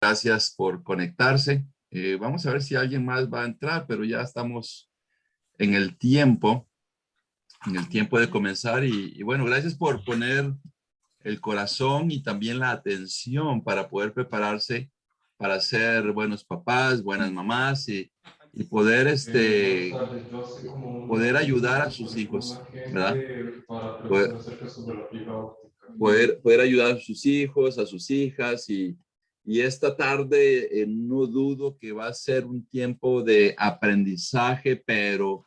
gracias por conectarse. Vamos a ver si alguien más va a entrar, pero ya estamos en el tiempo de comenzar. Y bueno, gracias por poner el corazón y también la atención para poder prepararse para ser buenos papás, buenas mamás y poder, Buenas tardes. Yo hace como poder unos 15 ayudar a minutos sus conecté con hijos, un ¿verdad? agente para Poder, preguntar acerca sobre la fibra óptica. poder ayudar a sus hijos, a sus hijas y esta tarde no dudo que va a ser un tiempo de aprendizaje, pero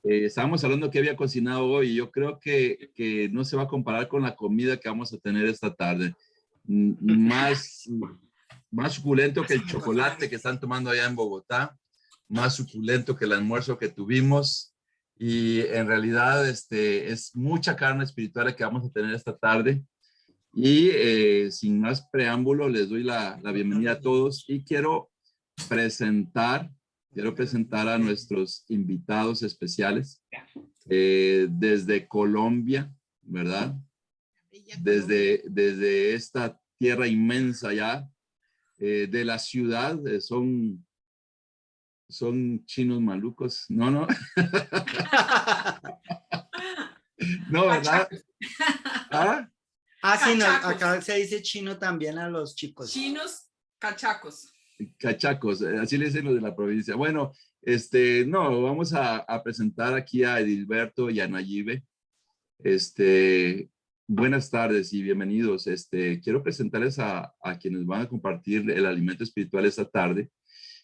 estábamos hablando que había cocinado hoy y yo creo que no se va a comparar con la comida que vamos a tener esta tarde. Más, más suculento que el chocolate que están tomando allá en Bogotá, más suculento que el almuerzo que tuvimos y en realidad es mucha carne espiritual que vamos a tener esta tarde. Y sin más preámbulo, les doy la bienvenida a todos y presentar, quiero presentar a nuestros invitados especiales desde Colombia, ¿verdad? Desde esta tierra inmensa ya, de la ciudad, son chinos malucos, no, no, ¿verdad? ¿Ah? Ah, sí, no, Cachacos. acá se dice chino también a los chicos. Chinos, cachacos. Cachacos, así le dicen los de la provincia. Bueno, no, vamos a presentar aquí a Edilberto y a Nayibe. Buenas tardes y bienvenidos. Quiero presentarles a quienes van a compartir el alimento espiritual esta tarde.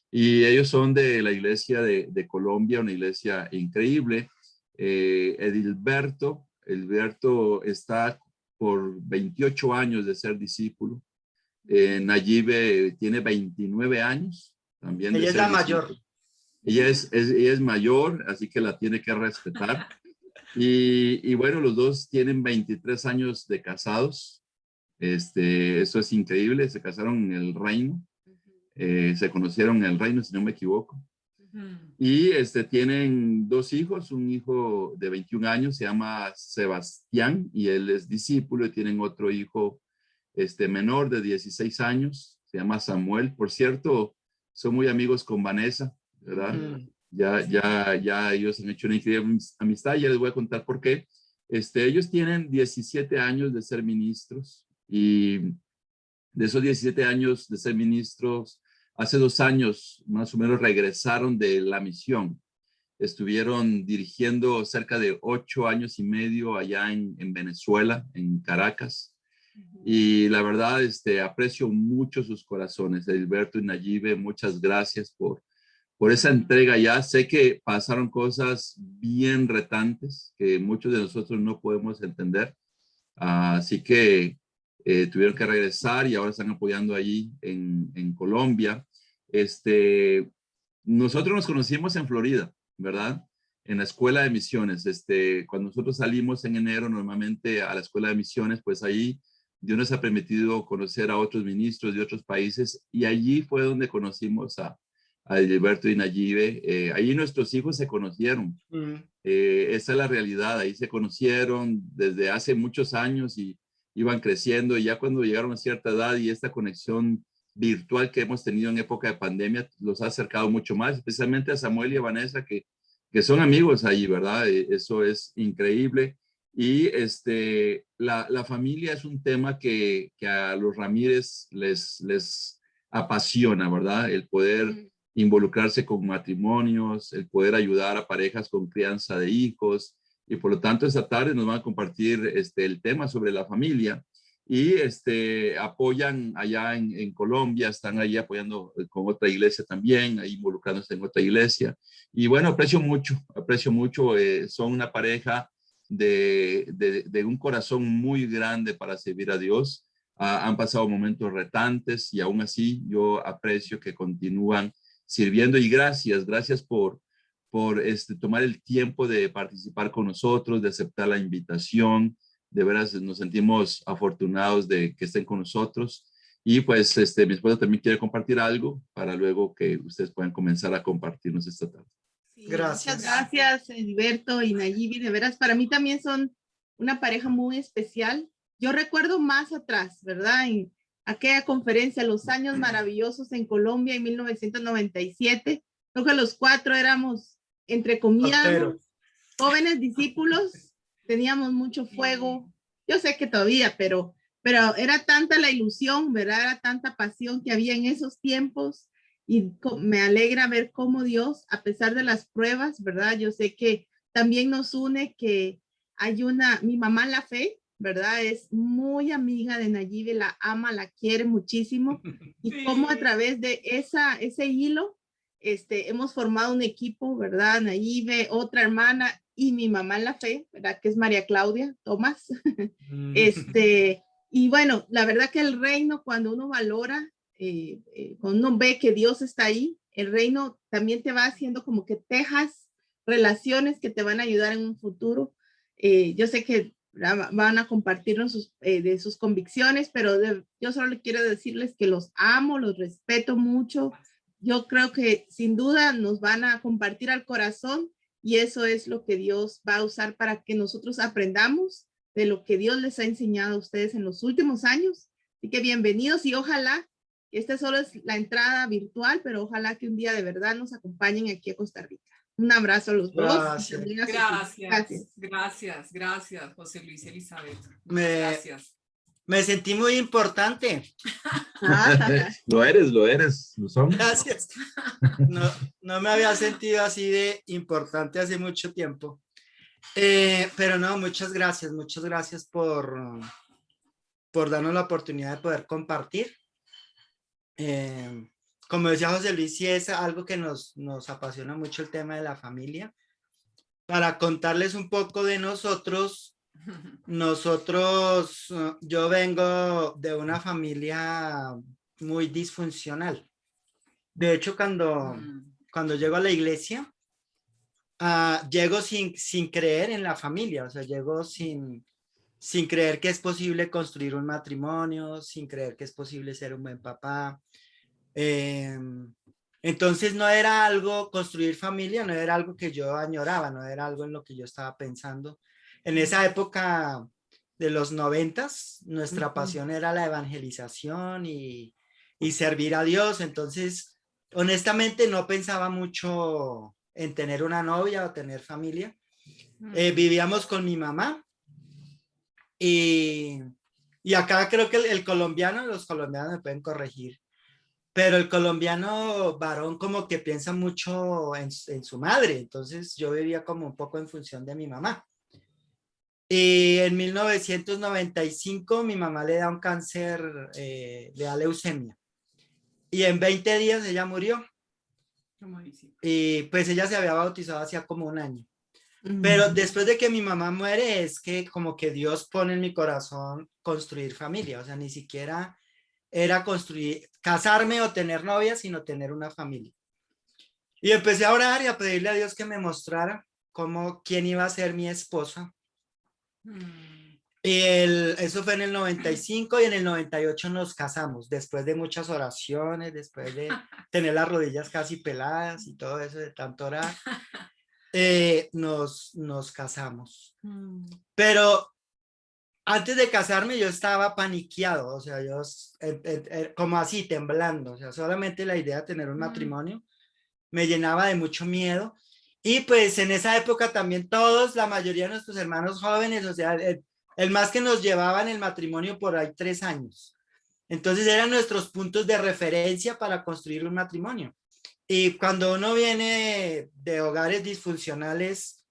Y ellos son de la iglesia de Colombia, una iglesia increíble. Edilberto está por 28 años de ser discípulo. Nayibe tiene 29 años también de Ella es ser la discípulo. mayor. Ella es mayor, así que la tiene que respetar. Y bueno, los dos tienen 23 años de casados. Eso es increíble. Se casaron en el reino. Se conocieron en el reino, si no me equivoco. Y tienen dos hijos, un hijo de 21 años, se llama Sebastián, y él es discípulo, y tienen otro hijo menor de 16 años, se llama Samuel. Por cierto, son muy amigos con Vanessa, ¿verdad? Ya ellos han hecho una increíble amistad, y ya les voy a contar por qué. Ellos tienen 17 años de ser ministros, y de esos 17 años de ser ministros, hace 2 años más o menos regresaron de la misión. Estuvieron dirigiendo cerca de 8 años y medio allá en Venezuela, en Caracas. Y la verdad, aprecio mucho sus corazones. Edilberto y Nayibe, muchas gracias por esa entrega. Ya sé que pasaron cosas bien retantes que muchos de nosotros no podemos entender. Así que tuvieron que regresar y ahora están apoyando allí en Colombia. Nosotros nos conocimos en Florida, ¿verdad? En la escuela de misiones. Cuando nosotros salimos en enero normalmente a la escuela de misiones, pues ahí Dios nos ha permitido conocer a otros ministros de otros países y allí fue donde conocimos a Edilberto y Nayibe. Allí nuestros hijos se conocieron. Esa es la realidad. Ahí se conocieron desde hace muchos años y iban creciendo, y ya cuando llegaron a cierta edad y esta conexión virtual que hemos tenido en época de pandemia los ha acercado mucho más, especialmente a Samuel y a Vanessa, que son amigos ahí, ¿verdad? Eso es increíble. Y la familia es un tema que a los Ramírez les apasiona, ¿verdad? El poder involucrarse con matrimonios, el poder ayudar a parejas con crianza de hijos, y por lo tanto esta tarde nos van a compartir el tema sobre la familia. Y apoyan allá en Colombia, están ahí apoyando con otra iglesia también, ahí involucrándose en otra iglesia. Y bueno, aprecio mucho, son una pareja de un corazón muy grande para servir a Dios. Han pasado momentos retantes y aún así yo aprecio que continúan sirviendo, y gracias por tomar el tiempo de participar con nosotros, de aceptar la invitación. De veras nos sentimos afortunados de que estén con nosotros. Y pues mi esposa también quiere compartir algo para luego que ustedes puedan comenzar a compartirnos esta tarde. Sí, Gracias. muchas gracias, Edilberto y Nayibe. De veras, para mí también son una pareja muy especial. Yo recuerdo más atrás, ¿verdad? aquella conferencia, Los Años Maravillosos en Colombia en 1997. Creo que los 4 éramos, entre comillas, jóvenes discípulos, teníamos mucho fuego. Yo sé que todavía, pero era tanta la ilusión, ¿verdad? Era tanta pasión que había en esos tiempos y me alegra ver cómo Dios, a pesar de las pruebas, ¿verdad? Yo sé que también nos une que hay mi mamá en la fe, ¿verdad? Es muy amiga de Nayibe, la ama, la quiere muchísimo y Sí. cómo a través de ese hilo hemos formado un equipo, ¿verdad? Nayibe, otra hermana y mi mamá en la fe, ¿verdad? Que es María Claudia Tomás. Y bueno, la verdad que el reino, cuando uno valora, cuando uno ve que Dios está ahí, el reino también te va haciendo como que tejas relaciones que te van a ayudar en un futuro. Yo sé que van a compartirnos de sus convicciones, pero yo solo quiero decirles que los amo, los respeto mucho. Yo creo que sin duda nos van a compartir al corazón y eso es lo que Dios va a usar para que nosotros aprendamos de lo que Dios les ha enseñado a ustedes en los últimos años. Así que bienvenidos y ojalá, esta solo es la entrada virtual, pero ojalá que un día de verdad nos acompañen aquí a Costa Rica. Un abrazo a los Gracias. dos. Gracias, José Luis y Elizabeth. Gracias. Me sentí muy importante. Lo eres, lo somos. Gracias. No me había sentido así de importante hace mucho tiempo. Pero no, muchas gracias por darnos la oportunidad de poder compartir. Como decía José Luis, sí es algo que nos apasiona mucho el tema de la familia. Para contarles un poco de nosotros, yo vengo de una familia muy disfuncional. De hecho, cuando llego a la iglesia, llego sin creer en la familia, o sea, llego sin creer que es posible construir un matrimonio, sin creer que es posible ser un buen papá. Entonces no era algo, construir familia no era algo que yo añoraba, no era algo en lo que yo estaba pensando. En esa época de los 90s, nuestra pasión era la evangelización y servir a Dios. Entonces, honestamente no pensaba mucho en tener una novia o tener familia. Vivíamos con mi mamá y acá creo que los colombianos me pueden corregir, pero el colombiano varón como que piensa mucho en su madre, entonces yo vivía como un poco en función de mi mamá. Y en 1995 mi mamá le da un cáncer, le da leucemia, y en 20 días ella murió. Y pues ella se había bautizado hacía como un año. Pero después de que mi mamá muere es que como que Dios pone en mi corazón construir familia, o sea, ni siquiera era casarme o tener novia, sino tener una familia. Y empecé a orar y a pedirle a Dios que me mostrara quién iba a ser mi esposa. Y eso fue en el 95 y en el 98 nos casamos, después de muchas oraciones, después de tener las rodillas casi peladas y todo eso de tanto orar. Nos casamos. Pero antes de casarme yo estaba paniqueado, o sea, yo como así temblando, o sea, solamente la idea de tener un matrimonio me llenaba de mucho miedo. Y pues en esa época también la mayoría de nuestros hermanos jóvenes, o sea, el más que nos llevaban el matrimonio por ahí 3 años. Entonces eran nuestros puntos de referencia para construir un matrimonio. Y cuando uno viene de hogares disfuncionales,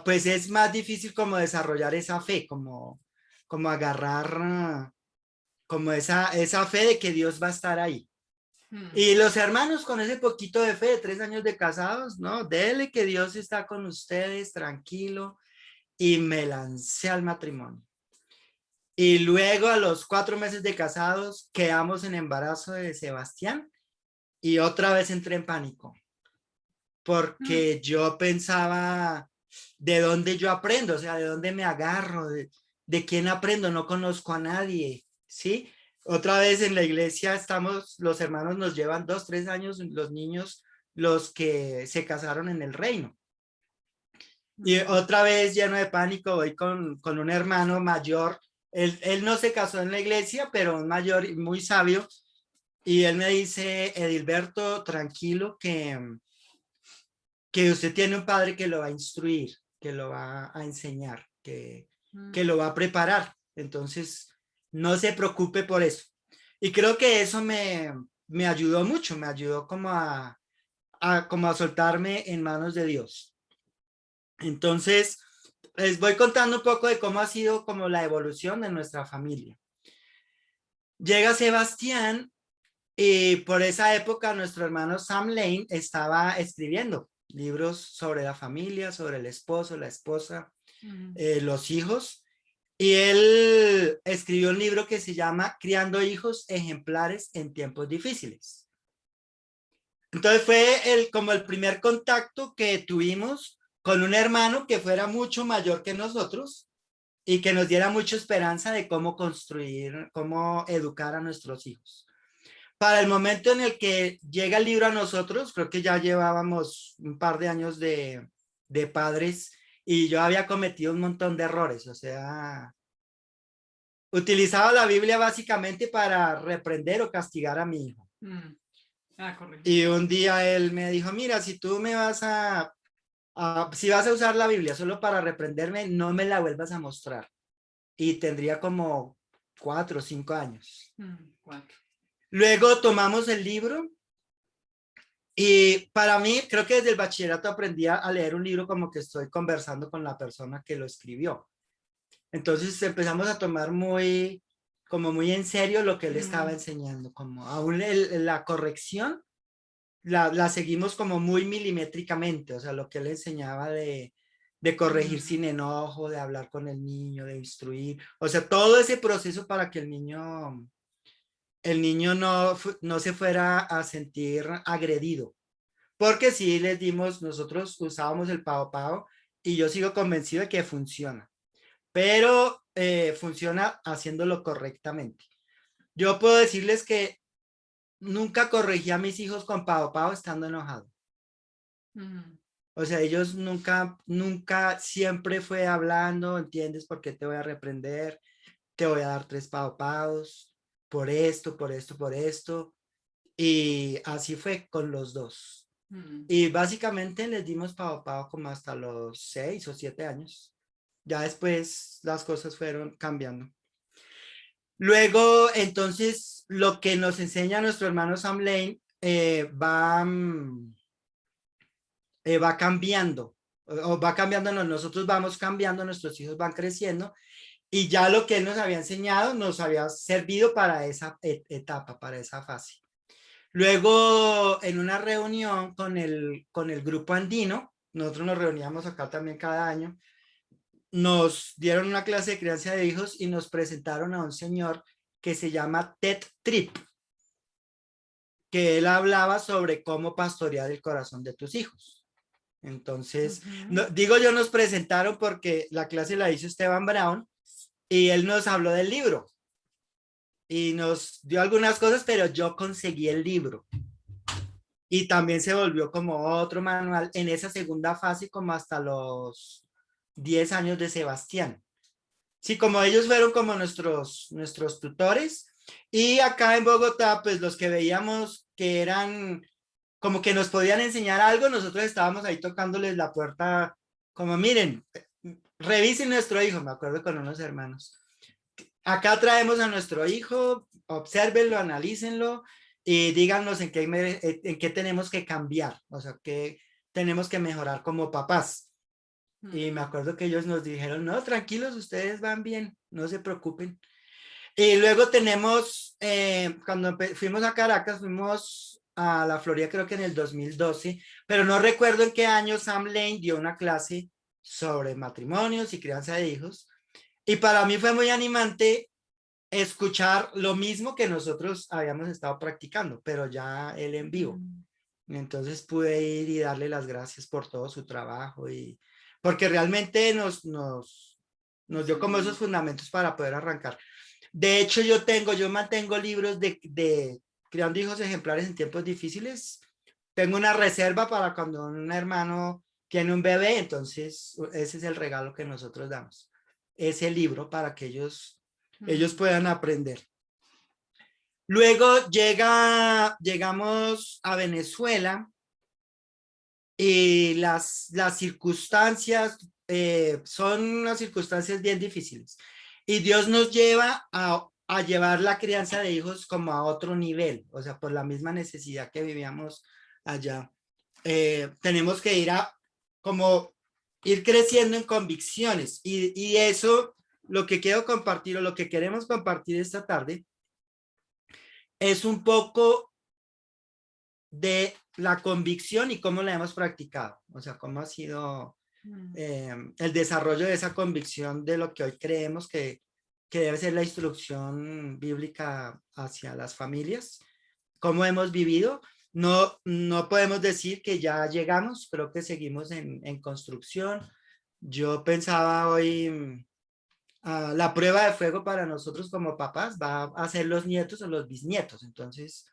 pues es más difícil como desarrollar esa fe, como agarrar como esa fe de que Dios va a estar ahí. Y los hermanos con ese poquito de fe de 3 años de casados, no, dele que Dios está con ustedes, tranquilo. Y me lancé al matrimonio. Y luego a los 4 meses de casados quedamos en embarazo de Sebastián. Y otra vez entré en pánico, porque yo pensaba, ¿de dónde yo aprendo? O sea, ¿de dónde me agarro? ¿De quién aprendo? No conozco a nadie, ¿sí? Otra vez en la iglesia los hermanos nos llevan 2, 3 años, los niños, los que se casaron en el reino. Y otra vez lleno de pánico, voy con un hermano mayor, Él no se casó en la iglesia, pero un mayor y muy sabio. Y él me dice, Edilberto, tranquilo, que usted tiene un padre que lo va a instruir, que lo va a enseñar, que lo va a preparar. Entonces, no se preocupe por eso. Y creo que eso me ayudó mucho, me ayudó como a soltarme en manos de Dios. Entonces, les voy contando un poco de cómo ha sido como la evolución de nuestra familia. Llega Sebastián y por esa época nuestro hermano Sam Lane estaba escribiendo libros sobre la familia, sobre el esposo, la esposa, los hijos. Y él escribió un libro que se llama Criando hijos ejemplares en tiempos difíciles. Entonces fue como el primer contacto que tuvimos con un hermano que fuera mucho mayor que nosotros y que nos diera mucha esperanza de cómo construir, cómo educar a nuestros hijos. Para el momento en el que llega el libro a nosotros, creo que ya llevábamos un par de años de padres y yo había cometido un montón de errores, o sea, utilizaba la Biblia básicamente para reprender o castigar a mi hijo. Correcto. Y un día él me dijo, mira, si tú me vas si vas a usar la Biblia solo para reprenderme, no me la vuelvas a mostrar. Y tendría como 4 o 5 años. 4. Luego tomamos el libro y para mí, creo que desde el bachillerato aprendí a leer un libro como que estoy conversando con la persona que lo escribió. Entonces empezamos a tomar como muy en serio lo que él estaba enseñando, como aún la corrección la seguimos como muy milimétricamente, o sea, lo que él enseñaba de corregir sin enojo, de hablar con el niño, de instruir, o sea, todo ese proceso para que el niño no se fuera a sentir agredido. Porque sí les dimos, nosotros usábamos el Pao Pao y yo sigo convencido de que funciona, pero funciona haciéndolo correctamente. Yo puedo decirles que nunca corregí a mis hijos con Pao Pao estando enojado. O sea, ellos nunca, siempre fue hablando, ¿entiendes por qué te voy a reprender? Te voy a dar 3 Pao Paos por esto, por esto, por esto. Y así fue con los dos. Y básicamente les dimos Pao Pao como hasta los 6 o 7 años. Ya después las cosas fueron cambiando. Luego, entonces, lo que nos enseña nuestro hermano Sam Lane va cambiando, o va cambiando, nosotros vamos cambiando, nuestros hijos van creciendo, y ya lo que él nos había enseñado nos había servido para esa etapa, para esa fase. Luego, en una reunión con el grupo andino, nosotros nos reuníamos acá también cada año, nos dieron una clase de crianza de hijos y nos presentaron a un señor que se llama Ted Tripp, que él hablaba sobre cómo pastorear el corazón de tus hijos. Entonces, digo yo nos presentaron porque la clase la hizo Esteban Brown y él nos habló del libro y nos dio algunas cosas, pero yo conseguí el libro. Y también se volvió como otro manual en esa segunda fase, como hasta los 10 años de Sebastián. Sí, como ellos fueron como nuestros tutores. Y acá en Bogotá, pues los que veíamos que eran como que nos podían enseñar algo, nosotros estábamos ahí tocándoles la puerta, como miren, revisen nuestro hijo, me acuerdo con unos hermanos. Acá traemos a nuestro hijo, obsérvenlo, analícenlo y díganos en qué tenemos que cambiar, o sea, qué tenemos que mejorar como papás. Y me acuerdo que ellos nos dijeron, no, tranquilos, ustedes van bien, no se preocupen. Y luego tenemos, cuando fuimos a Caracas, fuimos a la Florida creo que en el 2012, pero no recuerdo en qué año Sam Lane dio una clase sobre matrimonios y crianza de hijos. Y para mí fue muy animante escuchar lo mismo que nosotros habíamos estado practicando, pero ya él en vivo. Entonces pude ir y darle las gracias por todo su trabajo y porque realmente nos dio como esos fundamentos para poder arrancar. De hecho, yo mantengo libros de criando hijos ejemplares en tiempos difíciles. Tengo una reserva para cuando un hermano tiene un bebé, entonces ese es el regalo que nosotros damos. Ese libro para que ellos ellos puedan aprender. Luego llegamos a Venezuela y las circunstancias son unas circunstancias bien difíciles. Y Dios nos lleva a llevar la crianza de hijos como a otro nivel, o sea, por la misma necesidad que vivíamos allá. Tenemos que ir creciendo en convicciones y eso, lo que quiero compartir o lo que queremos compartir esta tarde es un poco de la convicción y cómo la hemos practicado, o sea, cómo ha sido el desarrollo de esa convicción de lo que hoy creemos que debe ser la instrucción bíblica hacia las familias, cómo hemos vivido. No podemos decir que ya llegamos, creo que seguimos en construcción. Yo pensaba hoy, la prueba de fuego para nosotros como papás va a ser los nietos o los bisnietos. Entonces,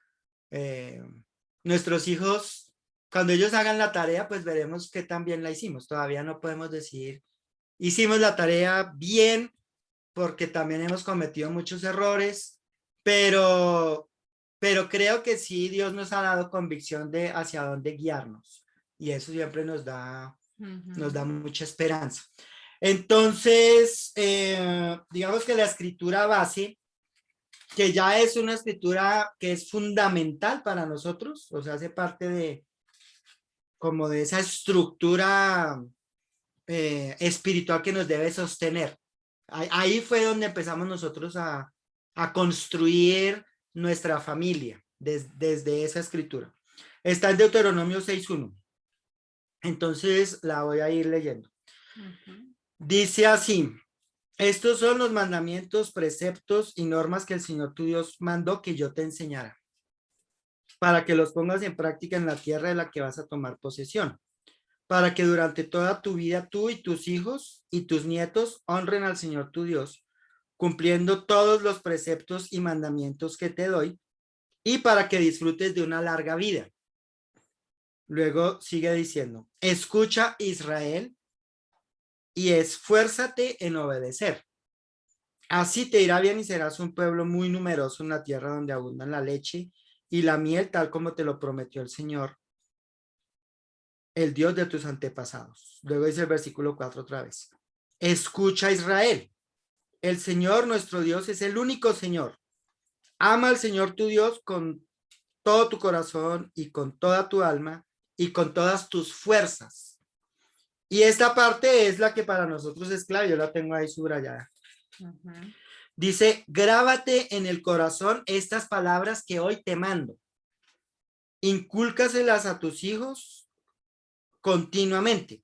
nuestros hijos, cuando ellos hagan la tarea, pues veremos qué tan bien la hicimos. Todavía no podemos decir, hicimos la tarea bien, porque también hemos cometido muchos errores, pero creo que sí, Dios nos ha dado convicción de hacia dónde guiarnos, y eso siempre nos da mucha esperanza. Entonces, digamos que la escritura base, que ya es una escritura que es fundamental para nosotros, o sea, hace parte de esa estructura espiritual que nos debe sostener. Ahí fue donde empezamos nosotros a construir nuestra familia, desde esa escritura. Está en Deuteronomio 6:1. Entonces la voy a ir leyendo. Dice así: estos son los mandamientos, preceptos y normas que el Señor tu Dios mandó que yo te enseñara, para que los pongas en práctica en la tierra de la que vas a tomar posesión, para que durante toda tu vida tú y tus hijos y tus nietos honren al Señor tu Dios, cumpliendo todos los preceptos y mandamientos que te doy, y para que disfrutes de una larga vida. Luego sigue diciendo: escucha, Israel, y esfuérzate en obedecer. Así te irá bien y serás un pueblo muy numeroso en la tierra donde abundan la leche y la miel, tal como te lo prometió el Señor, el Dios de tus antepasados. Luego dice el versículo 4 otra vez: escucha, Israel, el Señor nuestro Dios es el único Señor. Ama al Señor tu Dios con todo tu corazón y con toda tu alma y con todas tus fuerzas. Y esta parte es la que para nosotros es clave, yo la tengo ahí subrayada. Dice: grábate en el corazón estas palabras que hoy te mando. Incúlcaselas a tus hijos continuamente.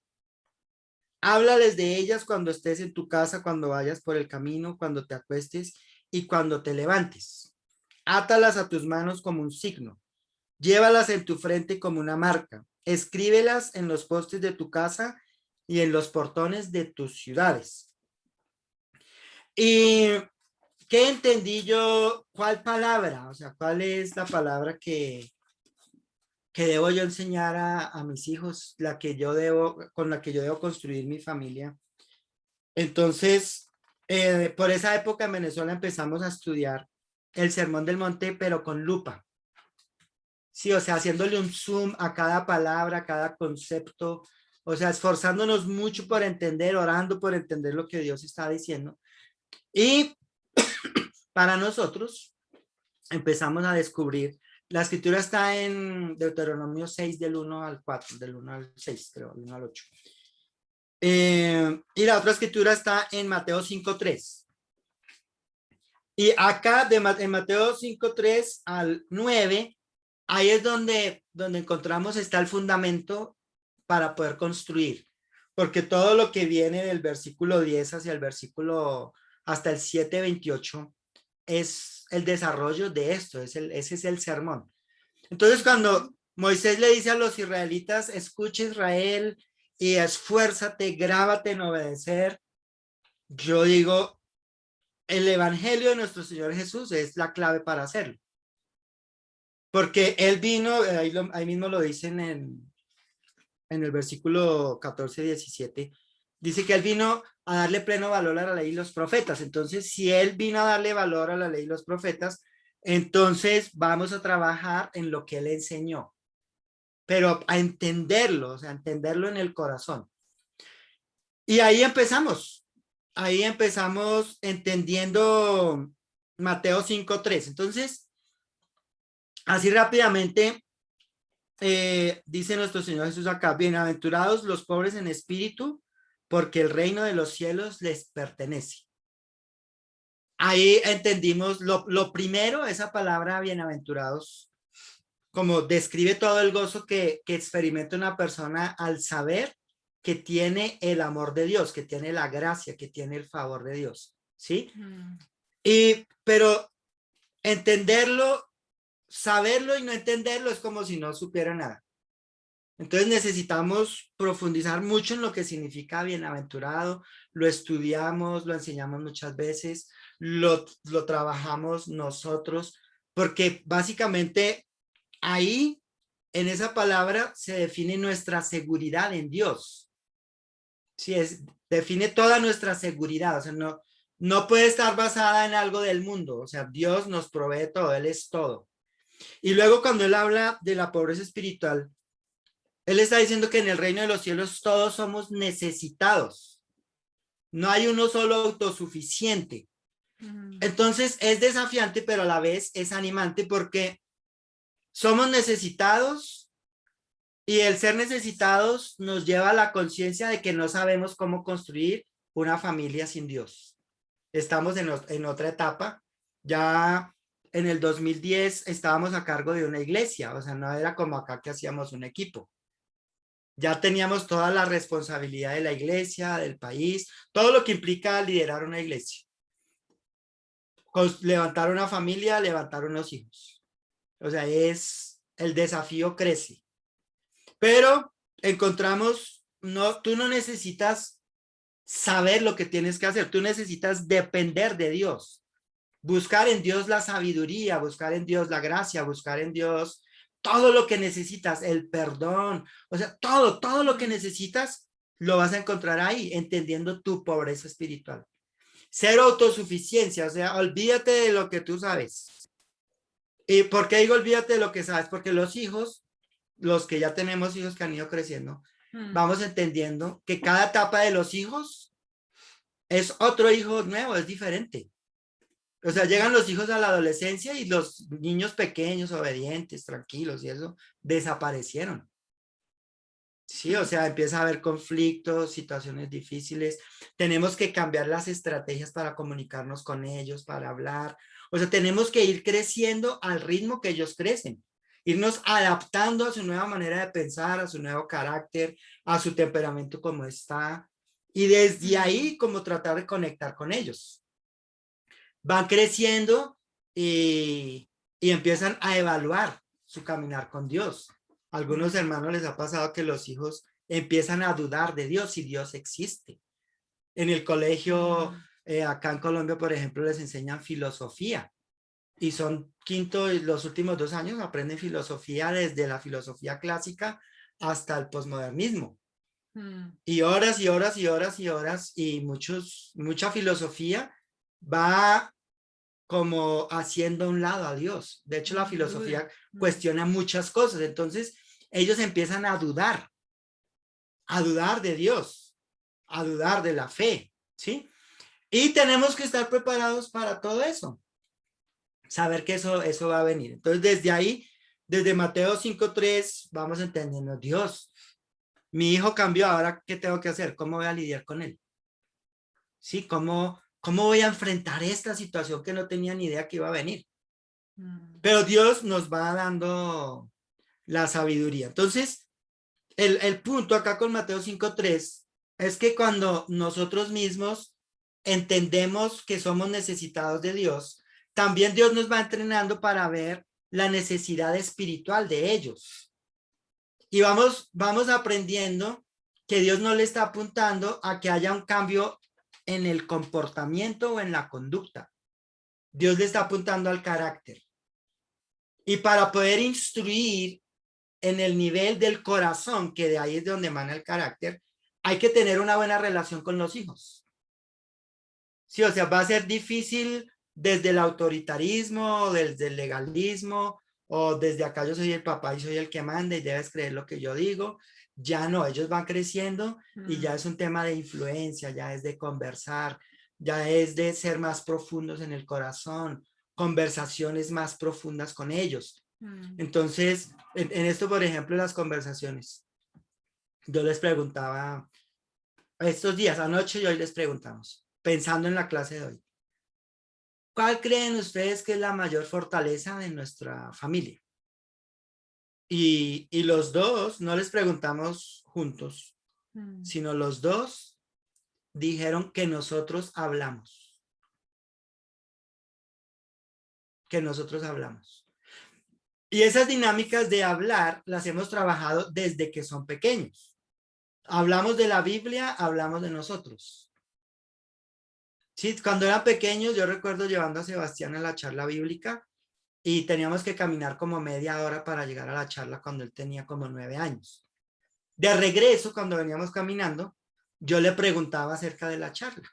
Háblales de ellas cuando estés en tu casa, cuando vayas por el camino, cuando te acuestes y cuando te levantes. Átalas a tus manos como un signo. Llévalas en tu frente como una marca. Escríbelas en los postes de tu casa y en los portones de tus ciudades. ¿Y qué entendí yo? ¿Cuál palabra? O sea, ¿cuál es la palabra que debo yo enseñar a mis hijos, con la que yo debo construir mi familia? Entonces, por esa época en Venezuela empezamos a estudiar el Sermón del Monte, pero con lupa. Sí, o sea, haciéndole un zoom a cada palabra, a cada concepto, o sea, esforzándonos mucho por entender, orando por entender lo que Dios está diciendo. Y para nosotros empezamos a descubrir, la escritura está en Deuteronomio 6 del 1 al 4, del 1 al 6, creo, del 1 al 8. Y la otra escritura está en Mateo 5:3. Y acá en Mateo 5:3 al 9, ahí es donde encontramos está el fundamento para poder construir. Porque todo lo que viene del versículo 10 hacia el versículo hasta el 7:28 es el desarrollo de esto, ese es el sermón. Entonces, cuando Moisés le dice a los israelitas: escucha, Israel, y esfuérzate, grábate en obedecer, yo digo, el evangelio de nuestro Señor Jesús es la clave para hacerlo. Porque él vino, ahí mismo lo dicen en el versículo 14-17, dice que él vino a darle pleno valor a la ley y los profetas. Entonces, si Él vino a darle valor a la ley y los profetas, entonces vamos a trabajar en lo que Él enseñó, pero a entenderlo, o sea, entenderlo en el corazón. Y ahí empezamos entendiendo Mateo 5:3. Entonces, así rápidamente, dice nuestro Señor Jesús acá: bienaventurados los pobres en espíritu, porque el reino de los cielos les pertenece. Ahí entendimos lo primero, esa palabra bienaventurados, como describe todo el gozo que experimenta una persona al saber que tiene el amor de Dios, que tiene la gracia, que tiene el favor de Dios, ¿sí? Pero entenderlo, saberlo y no entenderlo es como si no supiera nada. Entonces necesitamos profundizar mucho en lo que significa bienaventurado, lo estudiamos, lo enseñamos muchas veces, lo trabajamos nosotros, porque básicamente ahí, en esa palabra, se define nuestra seguridad en Dios. Sí, define toda nuestra seguridad, o sea, no puede estar basada en algo del mundo, o sea, Dios nos provee todo, Él es todo. Y luego cuando Él habla de la pobreza espiritual, Él está diciendo que en el reino de los cielos todos somos necesitados. No hay uno solo autosuficiente. Entonces es desafiante, pero a la vez es animante porque somos necesitados y el ser necesitados nos lleva a la conciencia de que no sabemos cómo construir una familia sin Dios. Estamos en otra etapa. Ya en el 2010 estábamos a cargo de una iglesia, o sea, no era como acá que hacíamos un equipo. Ya teníamos toda la responsabilidad de la iglesia, del país, todo lo que implica liderar una iglesia. Levantar una familia, levantar unos hijos. O sea, el desafío crece. Pero encontramos, tú no necesitas saber lo que tienes que hacer, tú necesitas depender de Dios. Buscar en Dios la sabiduría, buscar en Dios la gracia, buscar en Dios todo lo que necesitas, el perdón, o sea, todo lo que necesitas lo vas a encontrar ahí, entendiendo tu pobreza espiritual. Cero autosuficiencia, o sea, olvídate de lo que tú sabes. ¿Y por qué digo olvídate de lo que sabes? Porque los hijos, los que ya tenemos hijos que han ido creciendo, vamos entendiendo que cada etapa de los hijos es otro hijo nuevo, es diferente. O sea, llegan los hijos a la adolescencia y los niños pequeños, obedientes, tranquilos y eso, desaparecieron. Sí, o sea, empieza a haber conflictos, situaciones difíciles. Tenemos que cambiar las estrategias para comunicarnos con ellos, para hablar. O sea, tenemos que ir creciendo al ritmo que ellos crecen. Irnos adaptando a su nueva manera de pensar, a su nuevo carácter, a su temperamento como está. Y desde ahí, como tratar de conectar con ellos. Van creciendo y empiezan a evaluar su caminar con Dios. A algunos hermanos les ha pasado que los hijos empiezan a dudar de Dios, si Dios existe. En el colegio, acá en Colombia, por ejemplo, les enseñan filosofía y son los últimos 2 años aprenden filosofía desde la filosofía clásica hasta el posmodernismo. Y horas y horas y horas y horas y mucha filosofía va como haciendo a un lado a Dios. De hecho, la filosofía cuestiona muchas cosas. Entonces, ellos empiezan a dudar de Dios, a dudar de la fe, ¿sí? Y tenemos que estar preparados para todo eso. Saber que eso va a venir. Entonces, desde ahí, desde Mateo 5:3, vamos entendiendo, Dios, mi hijo cambió, ahora, ¿qué tengo que hacer? ¿Cómo voy a lidiar con él? ¿Sí? ¿Cómo voy a enfrentar esta situación que no tenía ni idea que iba a venir? Pero Dios nos va dando la sabiduría. Entonces, el punto acá con Mateo 5:3 es que cuando nosotros mismos entendemos que somos necesitados de Dios, también Dios nos va entrenando para ver la necesidad espiritual de ellos. Y vamos aprendiendo que Dios no le está apuntando a que haya un cambio en el comportamiento o en la conducta. Dios le está apuntando al carácter. Y para poder instruir en el nivel del corazón, que de ahí es de donde emana el carácter, hay que tener una buena relación con los hijos. Sí, o sea, va a ser difícil desde el autoritarismo, desde el legalismo, o desde acá yo soy el papá y soy el que manda y debes creer lo que yo digo. Ya no, ellos van creciendo y ya es un tema de influencia, ya es de conversar, ya es de ser más profundos en el corazón, conversaciones más profundas con ellos. Entonces, en esto, por ejemplo, las conversaciones, yo les preguntaba, estos días, anoche y hoy les preguntamos, pensando en la clase de hoy, ¿cuál creen ustedes que es la mayor fortaleza de nuestra familia? Y los dos, no les preguntamos juntos, sino los dos dijeron que nosotros hablamos. Que nosotros hablamos. Y esas dinámicas de hablar las hemos trabajado desde que son pequeños. Hablamos de la Biblia, hablamos de nosotros. Sí, cuando eran pequeños, yo recuerdo llevando a Sebastián a la charla bíblica y teníamos que caminar como media hora para llegar a la charla cuando él tenía como 9 años. De regreso, cuando veníamos caminando, yo le preguntaba acerca de la charla.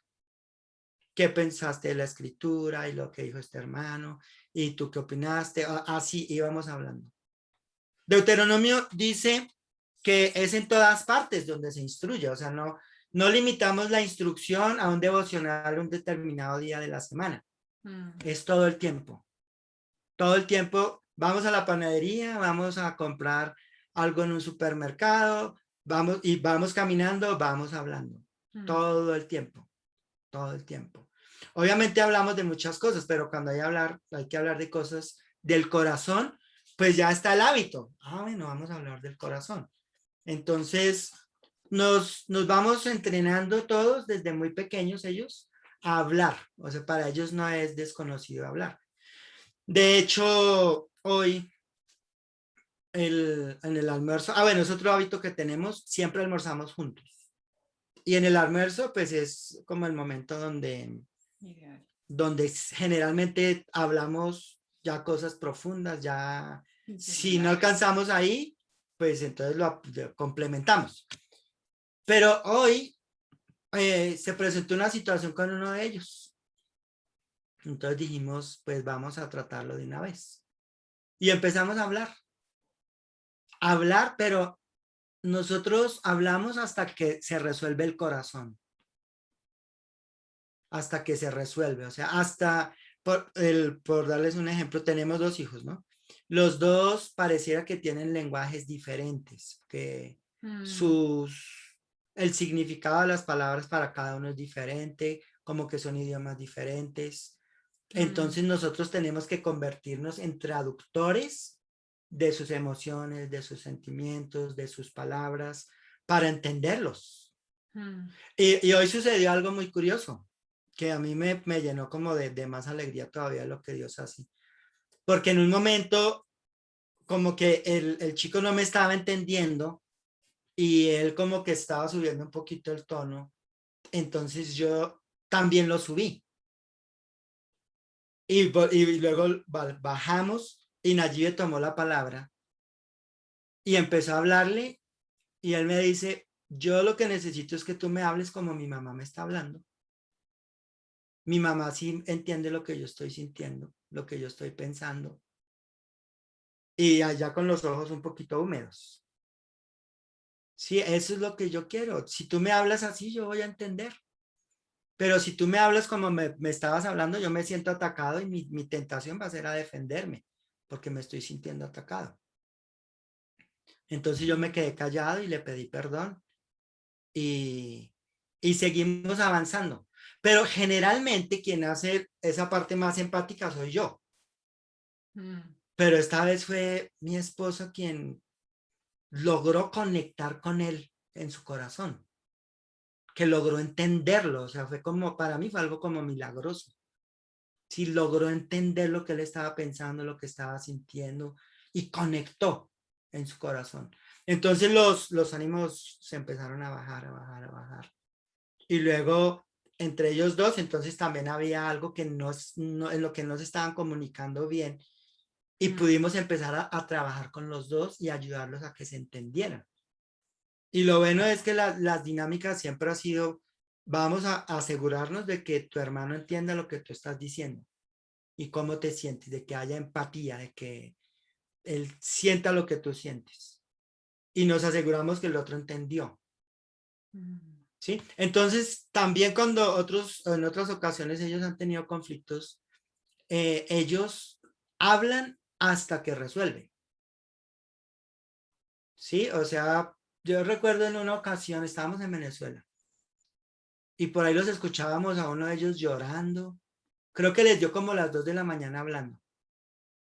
¿Qué pensaste de la escritura y lo que dijo este hermano? ¿Y tú qué opinaste? Así íbamos hablando. Deuteronomio dice que es en todas partes donde se instruye, o sea, no limitamos la instrucción a un devocional un determinado día de la semana. Es todo el tiempo. Todo el tiempo vamos a la panadería, vamos a comprar algo en un supermercado, vamos caminando, vamos hablando. Todo el tiempo. Todo el tiempo. Obviamente hablamos de muchas cosas, pero cuando hay que hablar de cosas del corazón, pues ya está el hábito. Bueno, vamos a hablar del corazón. Entonces, nos vamos entrenando todos desde muy pequeños ellos a hablar. O sea, para ellos no es desconocido hablar. De hecho, hoy en el almuerzo, bueno, es otro hábito que tenemos, siempre almorzamos juntos. Y en el almuerzo, pues es como el momento donde generalmente hablamos ya cosas profundas, ya si no alcanzamos ahí, pues entonces lo complementamos. Pero hoy se presentó una situación con uno de ellos. Entonces dijimos, pues vamos a tratarlo de una vez. Y empezamos a hablar. Pero nosotros hablamos hasta que se resuelve el corazón. Hasta que se resuelve, o sea, por darles un ejemplo, tenemos 2 hijos, ¿no? Los dos pareciera que tienen lenguajes diferentes, que el significado de las palabras para cada uno es diferente, como que son idiomas diferentes. Entonces nosotros tenemos que convertirnos en traductores de sus emociones, de sus sentimientos, de sus palabras, para entenderlos. Y hoy sucedió algo muy curioso, que a mí me llenó como de más alegría todavía de lo que Dios hace. Porque en un momento, como que el chico no me estaba entendiendo y él como que estaba subiendo un poquito el tono. Entonces yo también lo subí. Y luego bajamos y Nayib tomó la palabra y empezó a hablarle y él me dice, yo lo que necesito es que tú me hables como mi mamá me está hablando. Mi mamá sí entiende lo que yo estoy sintiendo, lo que yo estoy pensando. Y allá con los ojos un poquito húmedos. Sí, eso es lo que yo quiero. Si tú me hablas así, yo voy a entender. Pero si tú me hablas como me estabas hablando, yo me siento atacado y mi tentación va a ser a defenderme, porque me estoy sintiendo atacado. Entonces yo me quedé callado y le pedí perdón. Y seguimos avanzando. Pero generalmente quien hace esa parte más empática soy yo. Pero esta vez fue mi esposo quien logró conectar con él en su corazón, que logró entenderlo. O sea, fue como, para mí fue algo como milagroso. Sí, logró entender lo que él estaba pensando, lo que estaba sintiendo y conectó en su corazón. Entonces los ánimos se empezaron a bajar, a bajar, a bajar. Y luego, entre ellos dos, entonces también había algo que en lo que no se estaban comunicando bien. Y pudimos empezar a trabajar con los dos y ayudarlos a que se entendieran. Y lo bueno es que las dinámicas siempre han sido vamos a asegurarnos de que tu hermano entienda lo que tú estás diciendo y cómo te sientes, de que haya empatía, de que él sienta lo que tú sientes. Y nos aseguramos que el otro entendió. ¿Sí? Entonces, también cuando en otras ocasiones ellos han tenido conflictos, ellos hablan hasta que resuelven. ¿Sí? O sea, yo recuerdo en una ocasión, estábamos en Venezuela, y por ahí los escuchábamos a uno de ellos llorando. Creo que les dio como las 2 de la mañana hablando.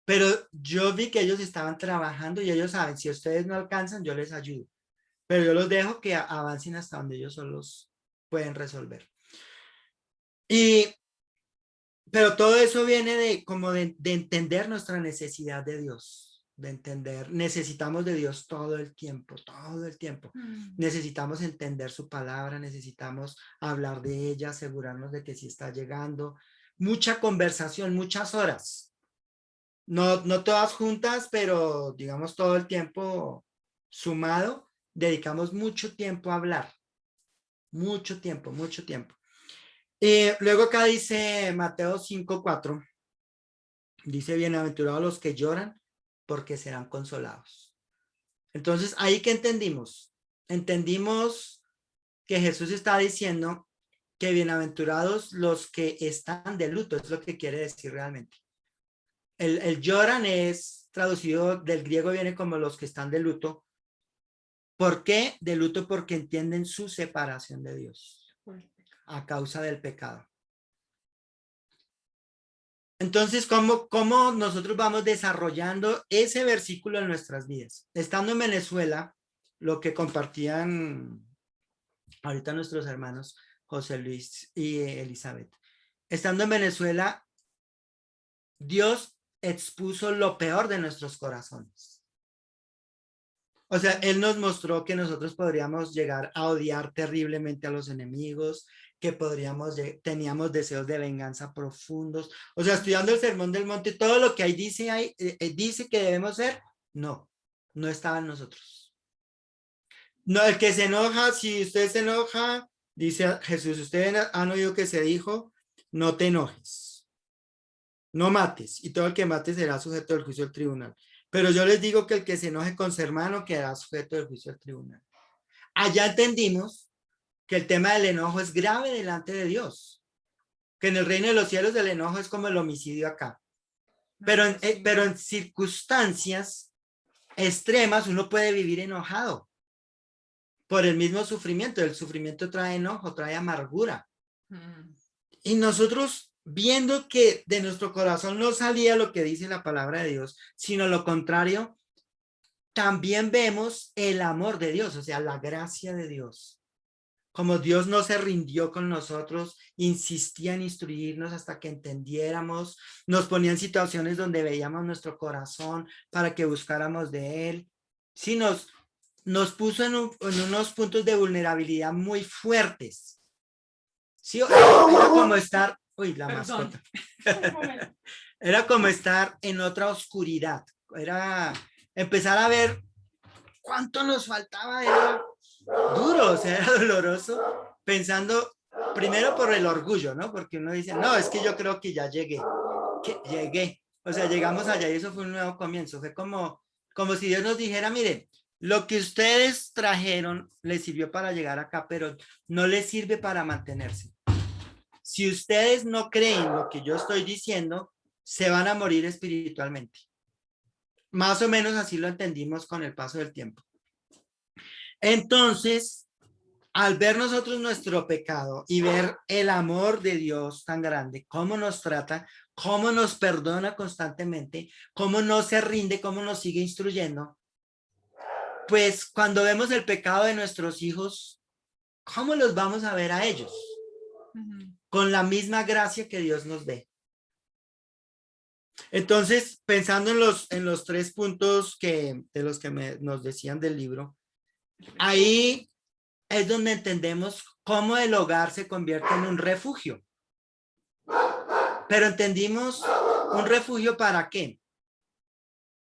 Pero yo vi que ellos estaban trabajando y ellos saben, si ustedes no alcanzan, yo les ayudo. Pero yo los dejo que avancen hasta donde ellos solos pueden resolver. Pero todo eso viene de entender nuestra necesidad de Dios, de entender, necesitamos de Dios todo el tiempo, todo el tiempo. Necesitamos entender su palabra, necesitamos hablar de ella, asegurarnos de que sí está llegando. Mucha conversación, muchas horas. No todas juntas, pero digamos todo el tiempo sumado, dedicamos mucho tiempo a hablar. Mucho tiempo, mucho tiempo. Luego acá dice Mateo 5:4, dice, bienaventurados los que lloran porque serán consolados. Entonces, ahí que entendimos que Jesús está diciendo que bienaventurados los que están de luto, es lo que quiere decir realmente. El lloran es traducido del griego, viene como los que están de luto. ¿Por qué? De luto porque entienden su separación de Dios a causa del pecado. Entonces, ¿cómo nosotros vamos desarrollando ese versículo en nuestras vidas? Estando en Venezuela, lo que compartían ahorita nuestros hermanos José Luis y Elizabeth. Estando en Venezuela, Dios expuso lo peor de nuestros corazones. O sea, Él nos mostró que nosotros podríamos llegar a odiar terriblemente a los enemigos, que teníamos deseos de venganza profundos. O sea, estudiando el Sermón del Monte, todo lo que ahí dice que debemos ser, no estaba en nosotros. No, el que se enoja, si usted se enoja, dice Jesús, ustedes han oído que se dijo, no te enojes, no mates, y todo el que mate será sujeto del juicio del tribunal. Pero yo les digo que el que se enoje con su hermano quedará sujeto del juicio del tribunal. Allá entendimos que el tema del enojo es grave delante de Dios, que en el reino de los cielos el enojo es como el homicidio acá. Pero en circunstancias extremas uno puede vivir enojado por el mismo sufrimiento. El sufrimiento trae enojo, trae amargura. Y nosotros, viendo que de nuestro corazón no salía lo que dice la palabra de Dios, sino lo contrario, también vemos el amor de Dios, o sea, la gracia de Dios. Como Dios no se rindió con nosotros, insistía en instruirnos hasta que entendiéramos, nos ponía en situaciones donde veíamos nuestro corazón para que buscáramos de Él. Sí, nos puso en unos puntos de vulnerabilidad muy fuertes. Sí, era como estar, la mascota. Era como estar en otra oscuridad. Era empezar a ver cuánto nos faltaba. Era duro, o sea, era doloroso, pensando primero por el orgullo, ¿no? Porque uno dice, no, es que yo creo que ya llegué. O sea, llegamos allá y eso fue un nuevo comienzo. Fue como si Dios nos dijera, miren, lo que ustedes trajeron les sirvió para llegar acá, pero no les sirve para mantenerse. Si ustedes no creen lo que yo estoy diciendo, se van a morir espiritualmente. Más o menos así lo entendimos con el paso del tiempo. Entonces, al ver nosotros nuestro pecado y ver el amor de Dios tan grande, cómo nos trata, cómo nos perdona constantemente, cómo no se rinde, cómo nos sigue instruyendo, pues cuando vemos el pecado de nuestros hijos, ¿cómo los vamos a ver a ellos? Con la misma gracia que Dios nos ve. Entonces, pensando en los 3 puntos de los que nos decían del libro, ahí es donde entendemos cómo el hogar se convierte en un refugio. Pero entendimos un refugio ¿para qué?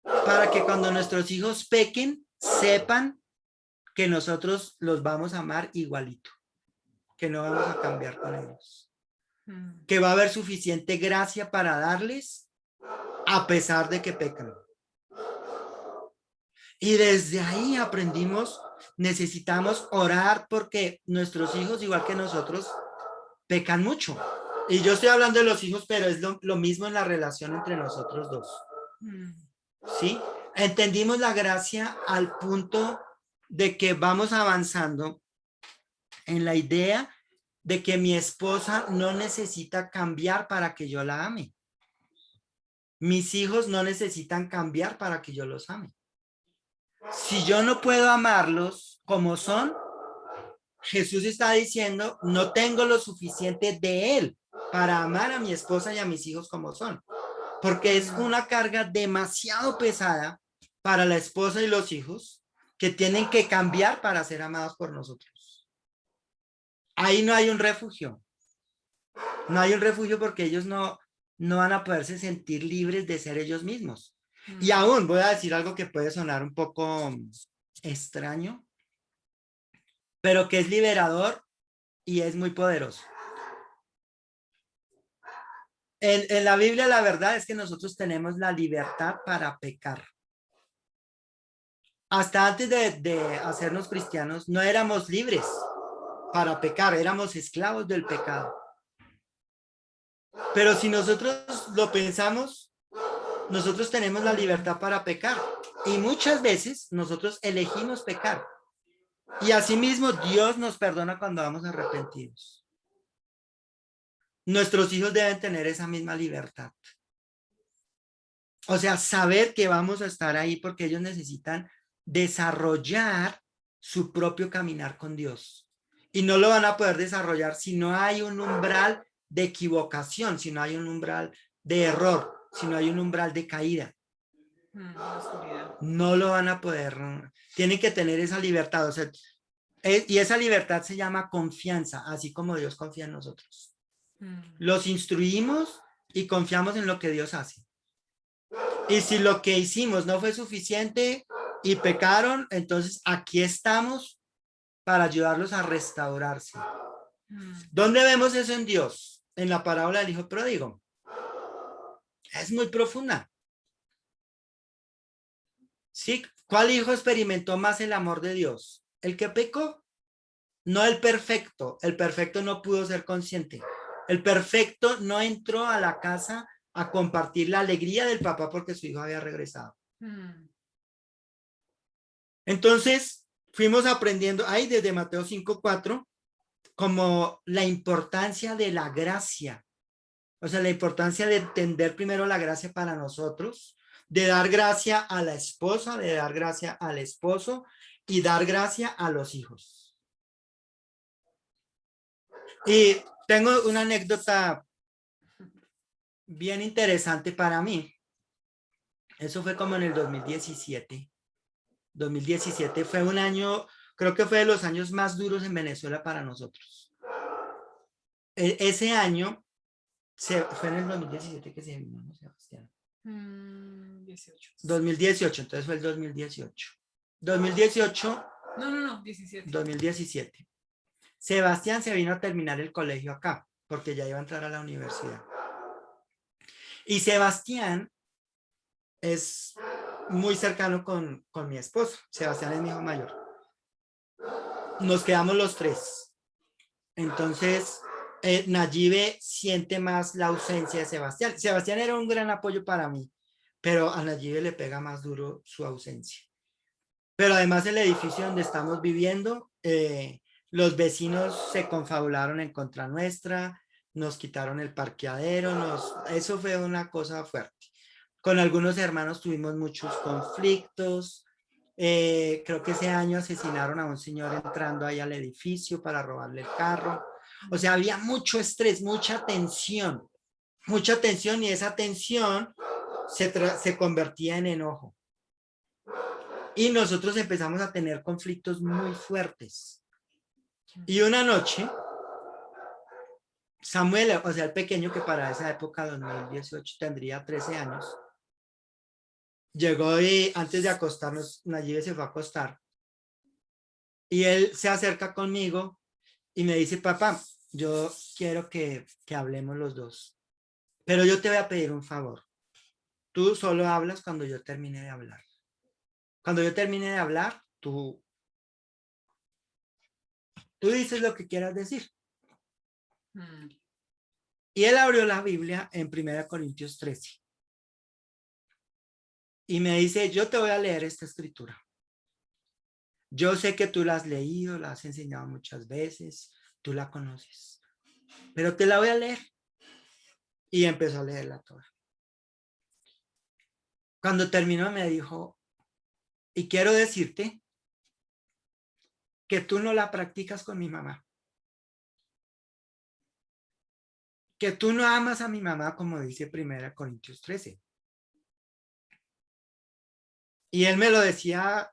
Para que cuando nuestros hijos pequen, sepan que nosotros los vamos a amar igualito. que no vamos a cambiar con ellos. Mm. Que va a haber suficiente gracia para darles a pesar de que pecan. Y desde ahí aprendimos, necesitamos orar porque nuestros hijos, igual que nosotros, pecan mucho. Y yo estoy hablando de los hijos, pero es lo mismo en la relación entre nosotros dos. Mm. ¿Sí? Entendimos la gracia al punto de que vamos avanzando en la idea de que mi esposa no necesita cambiar para que yo la ame. Mis hijos no necesitan cambiar para que yo los ame. Si yo no puedo amarlos como son, Jesús está diciendo, no tengo lo suficiente de Él para amar a mi esposa y a mis hijos como son. Porque es una carga demasiado pesada para la esposa y los hijos que tienen que cambiar para ser amados por nosotros. Ahí no hay un refugio. No hay un refugio porque ellos no van a poderse sentir libres de ser ellos mismos. Y aún voy a decir algo que puede sonar un poco extraño, pero que es liberador y es muy poderoso. En la Biblia la verdad es que nosotros tenemos la libertad para pecar. Hasta antes de hacernos cristianos no éramos libres para pecar, éramos esclavos del pecado. Pero si nosotros lo pensamos, nosotros tenemos la libertad para pecar y muchas veces nosotros elegimos pecar. Y asimismo Dios nos perdona cuando vamos arrepentidos. Nuestros hijos deben tener esa misma libertad. O sea, saber que vamos a estar ahí porque ellos necesitan desarrollar su propio caminar con Dios. Y no lo van a poder desarrollar si no hay un umbral de equivocación, si no hay un umbral de error, si no hay un umbral de caída. La oscuridad. No lo van a poder. Tienen que tener esa libertad. O sea, y esa libertad se llama confianza, así como Dios confía en nosotros. Los instruimos y confiamos en lo que Dios hace. Y si lo que hicimos no fue suficiente y pecaron, entonces aquí estamos para ayudarlos a restaurarse. ¿Dónde vemos eso en Dios? En la parábola del hijo pródigo. Es muy profunda. ¿Sí? ¿Cuál hijo experimentó más el amor de Dios? ¿El que pecó? No el perfecto. El perfecto no pudo ser consciente. El perfecto no entró a la casa a compartir la alegría del papá porque su hijo había regresado. Entonces, fuimos aprendiendo ahí desde Mateo 5:4 como la importancia de la gracia. O sea, la importancia de entender primero la gracia para nosotros, de dar gracia a la esposa, de dar gracia al esposo y dar gracia a los hijos. Y tengo una anécdota bien interesante para mí. Eso fue como en el 2017. 2017 fue un año, creo que fue de los años más duros en Venezuela para nosotros. Ese año, fue en el 2017 que se vino, ¿no, Sebastián? 18. 2018, entonces fue el 2018. 2018. No, 17. 2017. Sebastián se vino a terminar el colegio acá, porque ya iba a entrar a la universidad. Y Sebastián es muy cercano con mi esposo. Sebastián es mi hijo mayor. Nos quedamos los tres. Entonces, Nayibe siente más la ausencia de Sebastián. Sebastián era un gran apoyo para mí, pero a Nayibe le pega más duro su ausencia. Pero además el edificio donde estamos viviendo, los vecinos se confabularon en contra nuestra, nos quitaron el parqueadero, eso fue una cosa fuerte. Con algunos hermanos tuvimos muchos conflictos. Creo que ese año asesinaron a un señor entrando ahí al edificio para robarle el carro. O sea, había mucho estrés, mucha tensión y esa tensión se convertía en enojo. Y nosotros empezamos a tener conflictos muy fuertes. Y una noche, Samuel, o sea, el pequeño que para esa época, 2018, tendría 13 años, llegó y antes de acostarnos, Nayibe se fue a acostar. Y él se acerca conmigo y me dice, papá, yo quiero que hablemos los dos, pero yo te voy a pedir un favor. Tú solo hablas cuando yo termine de hablar. Cuando yo termine de hablar, tú dices lo que quieras decir. Mm. Y él abrió la Biblia en 1 Corintios 13. Y me dice, yo te voy a leer esta escritura. Yo sé que tú la has leído, la has enseñado muchas veces, tú la conoces, pero te la voy a leer. Y empezó a leerla toda. Cuando terminó me dijo, y quiero decirte que tú no la practicas con mi mamá. Que tú no amas a mi mamá como dice 1 Corintios 13. Y él me lo decía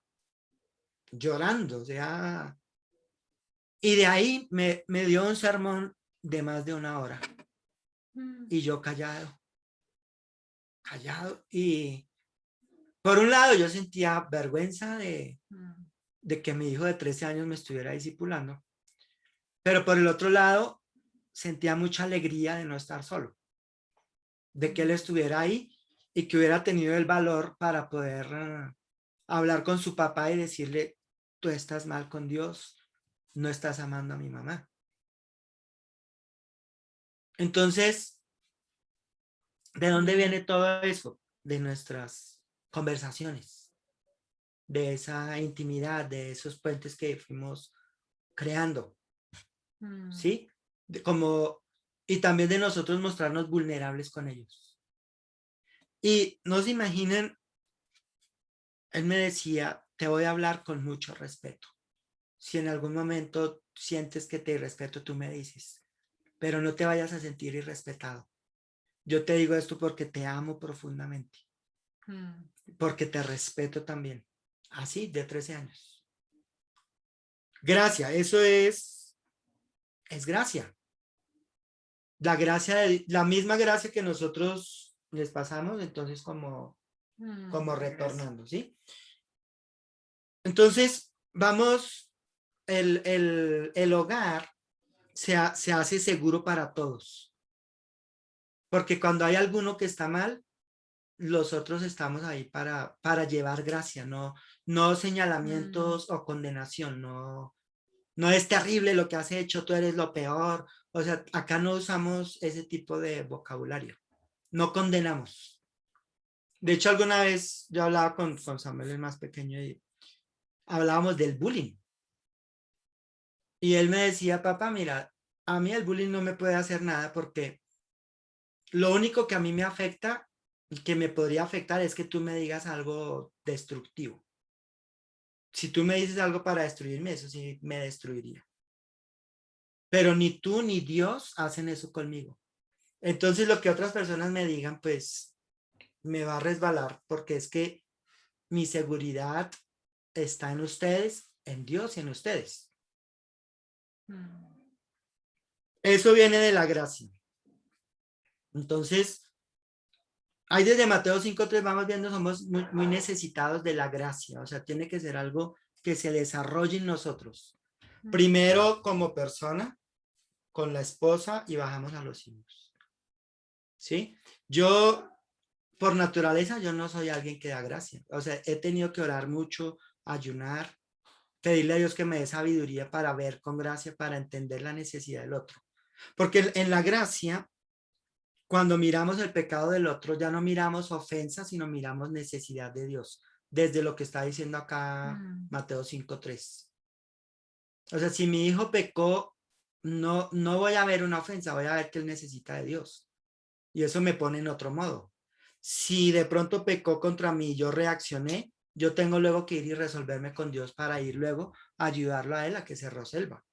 llorando, o sea, y de ahí me dio un sermón de más de 1 hora. Mm. Y yo callado. Y por un lado yo sentía vergüenza de que mi hijo de 13 años me estuviera discipulando, pero por el otro lado sentía mucha alegría de no estar solo, de que él estuviera ahí y que hubiera tenido el valor para poder hablar con su papá y decirle, tú estás mal con Dios, no estás amando a mi mamá. Entonces, ¿de dónde viene todo eso? De nuestras conversaciones, de esa intimidad, de esos puentes que fuimos creando, ¿sí? Y también de nosotros mostrarnos vulnerables con ellos. Y no se imaginen, él me decía, te voy a hablar con mucho respeto. Si en algún momento sientes que te irrespeto, tú me dices, pero no te vayas a sentir irrespetado. Yo te digo esto porque te amo profundamente, porque te respeto también. Así, de 13 años. Gracia, eso es gracia. La misma gracia que nosotros les pasamos, entonces como retornando, ¿sí? Entonces, vamos, el hogar se hace seguro para todos. Porque cuando hay alguno que está mal, los otros estamos ahí para llevar gracia, no señalamientos o condenación, no es terrible lo que has hecho, tú eres lo peor. O sea, acá no usamos ese tipo de vocabulario, no condenamos. De hecho, alguna vez yo hablaba con Samuel, el más pequeño, y hablábamos del bullying. Y él me decía, papá, mira, a mí el bullying no me puede hacer nada porque lo único que a mí me afecta y que me podría afectar es que tú me digas algo destructivo. Si tú me dices algo para destruirme, eso sí me destruiría. Pero ni tú ni Dios hacen eso conmigo. Entonces lo que otras personas me digan, pues me va a resbalar porque es que mi seguridad está en ustedes, en Dios y en ustedes. Eso viene de la gracia. Entonces, ahí desde Mateo 5:3 vamos viendo, somos muy necesitados de la gracia. O sea, tiene que ser algo que se desarrolle en nosotros. Primero como persona, con la esposa y bajamos a los hijos. ¿Sí? Yo, por naturaleza, yo no soy alguien que da gracia. O sea, he tenido que orar mucho, ayunar, pedirle a Dios que me dé sabiduría para ver con gracia, para entender la necesidad del otro. Porque en la gracia, cuando miramos el pecado del otro, ya no miramos ofensa, sino miramos necesidad de Dios, desde lo que está diciendo acá Mateo 5:3. O sea, si mi hijo pecó, no voy a ver una ofensa, voy a ver que él necesita de Dios. Y eso me pone en otro modo. Si de pronto pecó contra mí y yo reaccioné, yo tengo luego que ir y resolverme con Dios para ir luego a ayudarlo a él a que se resuelva.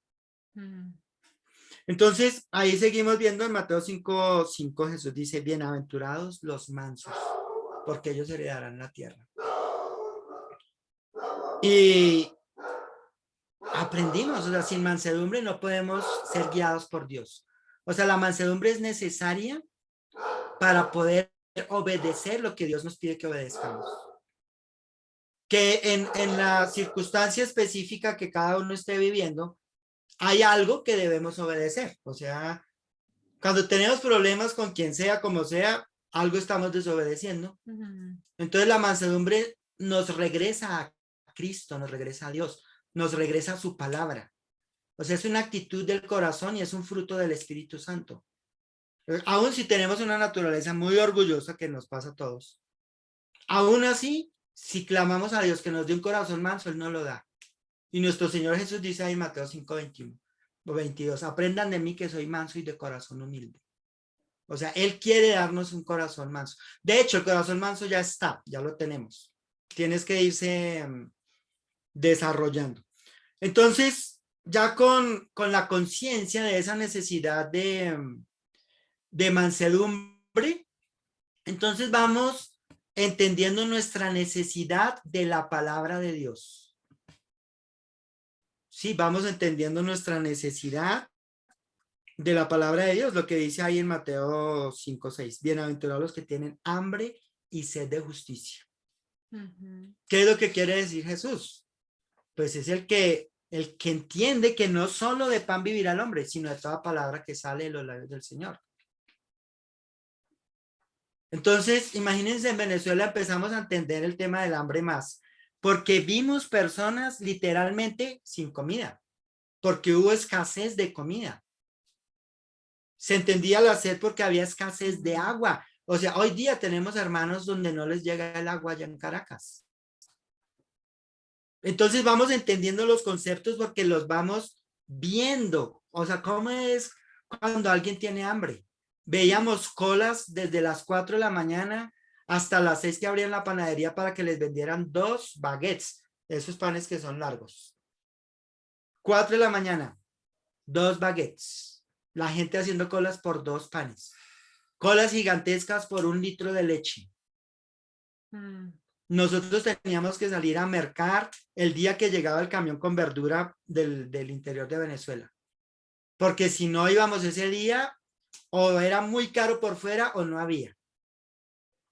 Entonces, ahí seguimos viendo en Mateo 5:5, Jesús dice, bienaventurados los mansos, porque ellos heredarán la tierra. Y aprendimos, o sea, sin mansedumbre no podemos ser guiados por Dios. O sea, la mansedumbre es necesaria para poder obedecer lo que Dios nos pide que obedezcamos. Que en la circunstancia específica que cada uno esté viviendo, hay algo que debemos obedecer. O sea, cuando tenemos problemas con quien sea, como sea, algo estamos desobedeciendo. Entonces la mansedumbre nos regresa a Cristo, nos regresa a Dios, nos regresa a su palabra. O sea, es una actitud del corazón y es un fruto del Espíritu Santo. Aún si tenemos una naturaleza muy orgullosa que nos pasa a todos, aún así, si clamamos a Dios que nos dé un corazón manso, Él nos lo da. Y nuestro Señor Jesús dice ahí en Mateo 5:21 o 22, aprendan de mí que soy manso y de corazón humilde. O sea, Él quiere darnos un corazón manso. De hecho, el corazón manso ya está, ya lo tenemos. Tienes que irse desarrollando. Entonces, ya con la conciencia de esa necesidad de mansedumbre, entonces vamos entendiendo nuestra necesidad de la palabra de Dios. Sí, vamos entendiendo nuestra necesidad de la palabra de Dios, lo que dice ahí en Mateo 5:6. Bienaventurados los que tienen hambre y sed de justicia. ¿Qué es lo que quiere decir Jesús? Pues es el que entiende que no solo de pan vivirá el hombre, sino de toda palabra que sale de los labios del Señor. Entonces, imagínense, en Venezuela empezamos a entender el tema del hambre más, porque vimos personas literalmente sin comida, porque hubo escasez de comida. Se entendía la sed porque había escasez de agua. O sea, hoy día tenemos hermanos donde no les llega el agua allá en Caracas. Entonces vamos entendiendo los conceptos porque los vamos viendo. O sea, ¿cómo es cuando alguien tiene hambre? Veíamos colas desde las 4 de la mañana hasta las 6 que abrían la panadería para que les vendieran 2 baguettes, esos panes que son largos. 4 de la mañana, 2 baguettes. La gente haciendo colas por 2 panes. Colas gigantescas por 1 litro de leche. Nosotros teníamos que salir a mercar el día que llegaba el camión con verdura del interior de Venezuela. Porque si no íbamos ese día, o era muy caro por fuera o no había.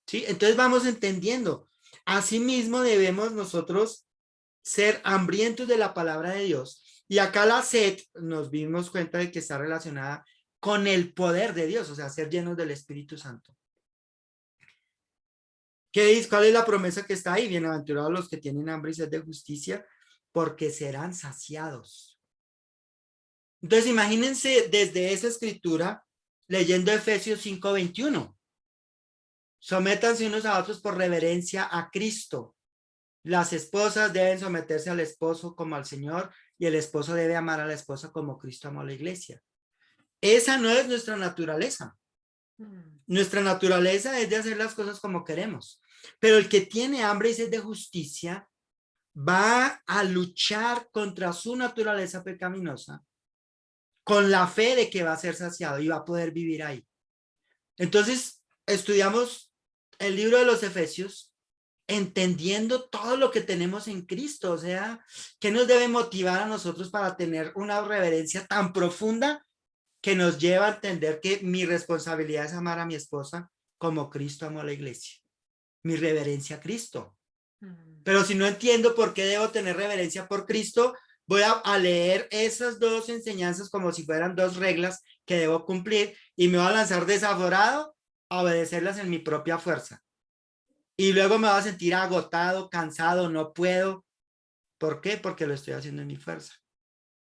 ¿Sí? Entonces vamos entendiendo. Asimismo debemos nosotros ser hambrientos de la palabra de Dios. Y acá la sed nos dimos cuenta de que está relacionada con el poder de Dios, o sea, ser llenos del Espíritu Santo. ¿Qué dice? ¿Cuál es la promesa que está ahí? Bienaventurados los que tienen hambre y sed de justicia, porque serán saciados. Entonces imagínense desde esa escritura leyendo Efesios 5:21. Sométanse unos a otros por reverencia a Cristo. Las esposas deben someterse al esposo como al Señor y el esposo debe amar a la esposa como Cristo amó a la iglesia. Esa no es nuestra naturaleza. Nuestra naturaleza es de hacer las cosas como queremos. Pero el que tiene hambre y sed de justicia va a luchar contra su naturaleza pecaminosa con la fe de que va a ser saciado y va a poder vivir ahí. Entonces, estudiamos el libro de los Efesios entendiendo todo lo que tenemos en Cristo, o sea, ¿qué nos debe motivar a nosotros para tener una reverencia tan profunda que nos lleva a entender que mi responsabilidad es amar a mi esposa como Cristo amó a la iglesia? Mi reverencia a Cristo. Pero si no entiendo por qué debo tener reverencia por Cristo, voy a leer esas 2 enseñanzas como si fueran 2 reglas que debo cumplir y me voy a lanzar desaforado a obedecerlas en mi propia fuerza. Y luego me voy a sentir agotado, cansado, no puedo. ¿Por qué? Porque lo estoy haciendo en mi fuerza.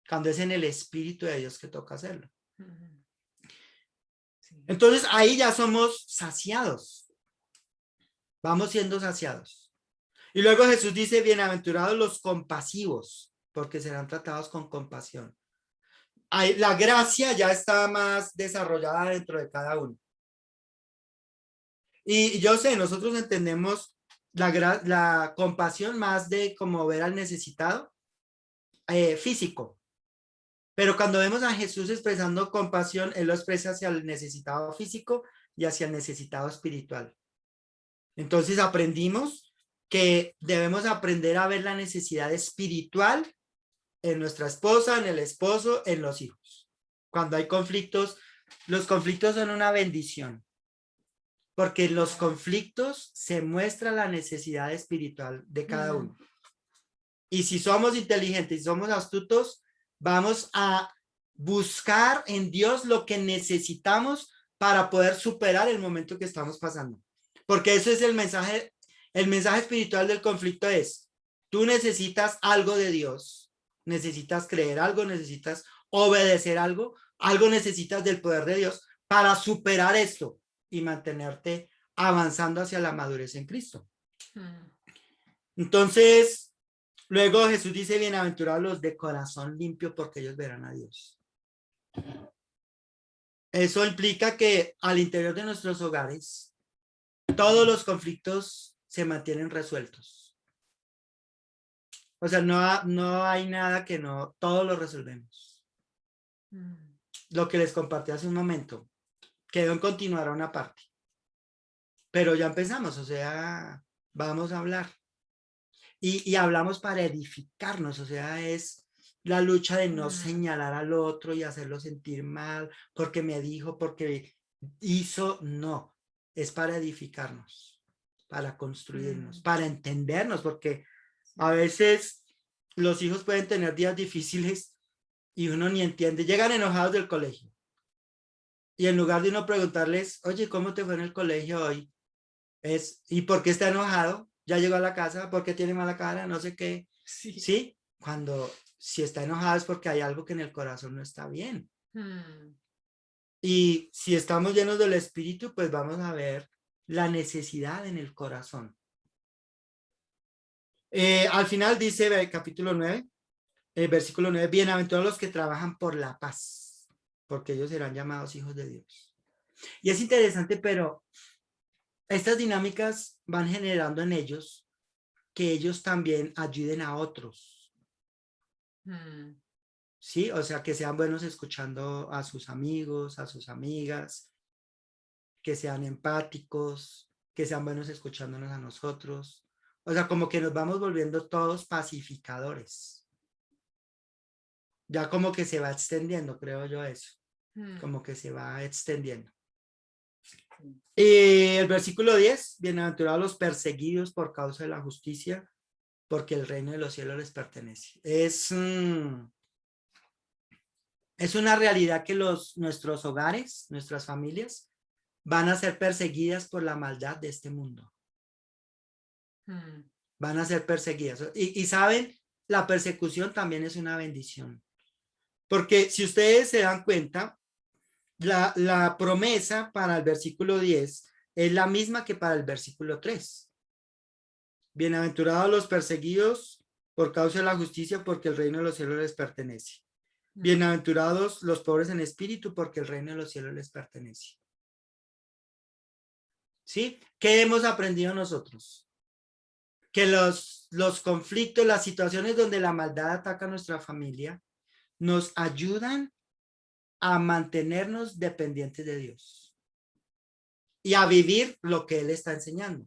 Cuando es en el Espíritu de Dios que toca hacerlo. Entonces ahí ya somos saciados. Vamos siendo saciados. Y luego Jesús dice, bienaventurados los compasivos, porque serán tratados con compasión. Ahí, la gracia ya está más desarrollada dentro de cada uno. Y yo sé, nosotros entendemos la compasión más de como ver al necesitado físico. Pero cuando vemos a Jesús expresando compasión, Él lo expresa hacia el necesitado físico y hacia el necesitado espiritual. Entonces aprendimos que debemos aprender a ver la necesidad espiritual en nuestra esposa, en el esposo, en los hijos. Cuando hay conflictos, los conflictos son una bendición. Porque en los conflictos se muestra la necesidad espiritual de cada uno. Y si somos inteligentes y somos astutos, Vamos a buscar en Dios lo que necesitamos para poder superar el momento que estamos pasando. Porque eso es el mensaje espiritual del conflicto es, tú necesitas algo de Dios, necesitas creer algo, necesitas obedecer algo, algo necesitas del poder de Dios para superar esto y mantenerte avanzando hacia la madurez en Cristo. Entonces, luego Jesús dice, bienaventurados los de corazón limpio porque ellos verán a Dios. Eso implica que al interior de nuestros hogares, todos los conflictos se mantienen resueltos. O sea, no hay nada que no, todos lo resolvemos. Lo que les compartí hace un momento, quedó en continuar a una parte. Pero ya empezamos, o sea, vamos a hablar. Y hablamos para edificarnos, o sea, es la lucha de no señalar al otro y hacerlo sentir mal, porque me dijo, porque hizo, no, es para edificarnos, para construirnos, para entendernos, porque a veces los hijos pueden tener días difíciles y uno ni entiende, llegan enojados del colegio. Y en lugar de uno preguntarles, oye, ¿cómo te fue en el colegio hoy? ¿Y por qué está enojado? Ya llegó a la casa, ¿por qué tiene mala cara? No sé qué. Sí. ¿Sí? Cuando si está enojado es porque hay algo que en el corazón no está bien. Y si estamos llenos del Espíritu, pues vamos a ver la necesidad en el corazón. Al final dice, capítulo 9, versículo 9, bienaventurados los que trabajan por la paz, porque ellos serán llamados hijos de Dios. Y es interesante, pero estas dinámicas van generando en ellos que ellos también ayuden a otros. Sí, o sea, que sean buenos escuchando a sus amigos, a sus amigas, que sean empáticos, que sean buenos escuchándonos a nosotros. O sea, como que nos vamos volviendo todos pacificadores. Ya como que se va extendiendo, creo yo eso. Como que se va extendiendo. El versículo 10, bienaventurados los perseguidos por causa de la justicia, porque el reino de los cielos les pertenece. Es una realidad que nuestros hogares, nuestras familias, van a ser perseguidas por la maldad de este mundo. Van a ser perseguidas. Y saben, la persecución también es una bendición. Porque si ustedes se dan cuenta, la promesa para el versículo 10 es la misma que para el versículo 3. Bienaventurados los perseguidos por causa de la justicia, porque el reino de los cielos les pertenece. Bienaventurados los pobres en espíritu, porque el reino de los cielos les pertenece. ¿Sí? ¿Qué hemos aprendido nosotros? Que los conflictos, las situaciones donde la maldad ataca a nuestra familia, nos ayudan a mantenernos dependientes de Dios y a vivir lo que Él está enseñando,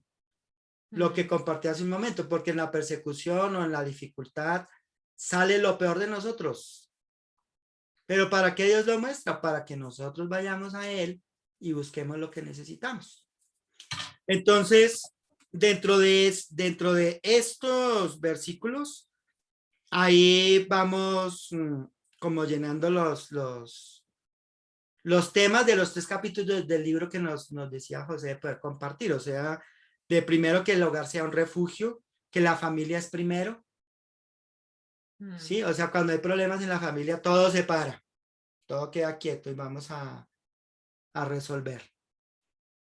lo que compartí hace un momento, porque en la persecución o en la dificultad sale lo peor de nosotros. Pero ¿para qué Dios lo muestra? Para que nosotros vayamos a Él y busquemos lo que necesitamos. Entonces, dentro de estos versículos, ahí vamos como llenando los temas de los 3 capítulos del libro que nos decía José de poder compartir. O sea, de primero que el hogar sea un refugio, que la familia es primero. Sí, o sea, cuando hay problemas en la familia, todo se para, todo queda quieto y vamos a resolver.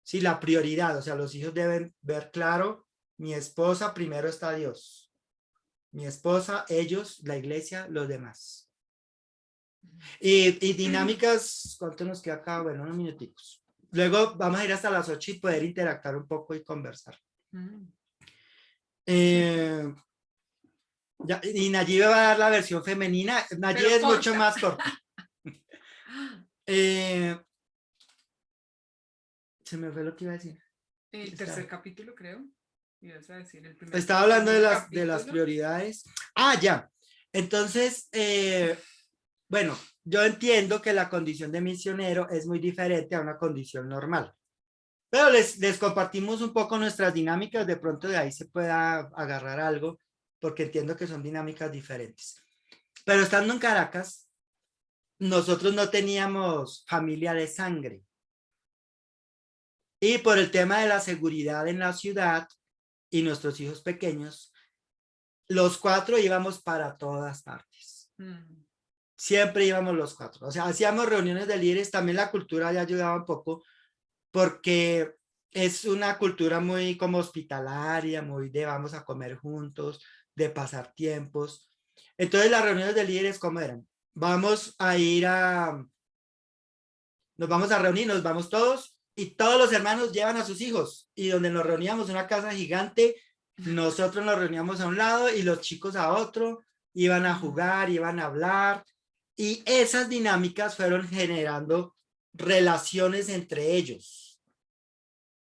Sí, la prioridad, o sea, los hijos deben ver claro, mi esposa, primero está Dios. Mi esposa, ellos, la iglesia, los demás. Y dinámicas, ¿cuánto nos queda acá? Bueno, unos minuticos. Luego vamos a ir hasta las 8 y poder interactuar un poco y conversar. Y Nayib va a dar la versión femenina. Nayib es mucho más corta. Se me fue lo que iba a decir. El tercer capítulo, creo. Ibas a decir el primer. Estaba hablando de las prioridades. Ah, ya. Entonces, bueno, yo entiendo que la condición de misionero es muy diferente a una condición normal. Pero les compartimos un poco nuestras dinámicas. De pronto de ahí se pueda agarrar algo, porque entiendo que son dinámicas diferentes. Pero estando en Caracas, nosotros no teníamos familia de sangre. Y por el tema de la seguridad en la ciudad y nuestros hijos pequeños, los 4 íbamos para todas partes. Siempre íbamos los 4. O sea, hacíamos reuniones de líderes. También la cultura ya ayudaba un poco porque es una cultura muy como hospitalaria, muy de vamos a comer juntos, de pasar tiempos. Entonces las reuniones de líderes, ¿cómo eran? Nos vamos a reunir, nos vamos todos y todos los hermanos llevan a sus hijos y donde nos reuníamos en una casa gigante, nosotros nos reuníamos a un lado y los chicos a otro, iban a jugar, iban a hablar y esas dinámicas fueron generando relaciones entre ellos.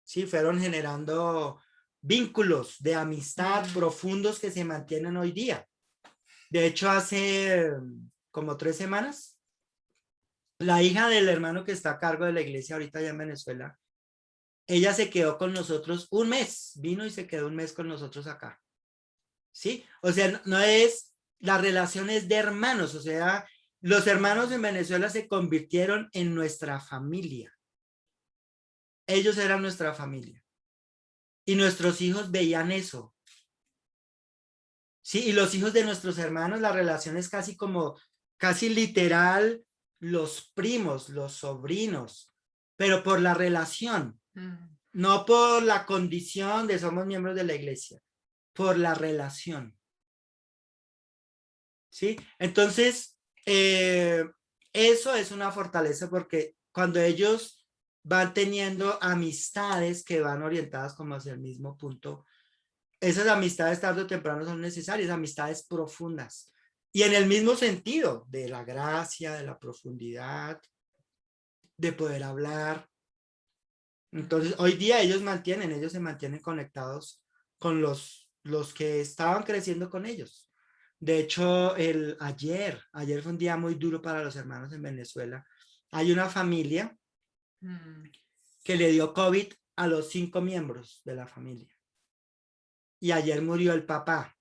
Sí, fueron generando vínculos de amistad profundos que se mantienen hoy día. De hecho, hace como 3 semanas, la hija del hermano que está a cargo de la iglesia ahorita allá en Venezuela, ella se quedó con nosotros un mes, vino y se quedó un mes con nosotros acá. ¿Sí? O sea, no es, las relaciones de hermanos, o sea, los hermanos en Venezuela se convirtieron en nuestra familia. Ellos eran nuestra familia. Y nuestros hijos veían eso. Sí, y los hijos de nuestros hermanos, la relación es casi literal, los primos, los sobrinos, pero por la relación, no por la condición de somos miembros de la iglesia, por la relación. ¿Sí? Entonces, eso es una fortaleza porque cuando ellos van teniendo amistades que van orientadas como hacia el mismo punto, esas amistades tarde o temprano son necesarias, amistades profundas. Y en el mismo sentido, de la gracia, de la profundidad, de poder hablar. Entonces, hoy día ellos se mantienen conectados con los que estaban creciendo con ellos. De hecho, ayer fue un día muy duro para los hermanos en Venezuela. Hay una familia que le dio COVID a los 5 miembros de la familia. Y ayer murió el papá.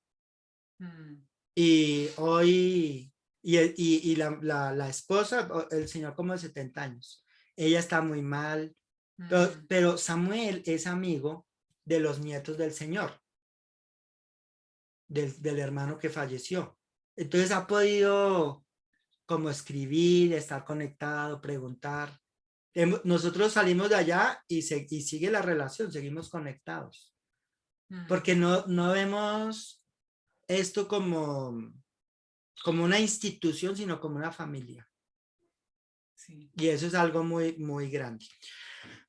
Y hoy, y la esposa, el señor como de 70 años, ella está muy mal, pero Samuel es amigo de los nietos del señor, del hermano que falleció. Entonces ha podido como escribir, estar conectado, preguntar. Nosotros salimos de allá y sigue la relación, seguimos conectados. Porque no vemos esto como una institución, sino como una familia. Sí. Y eso es algo muy, muy grande.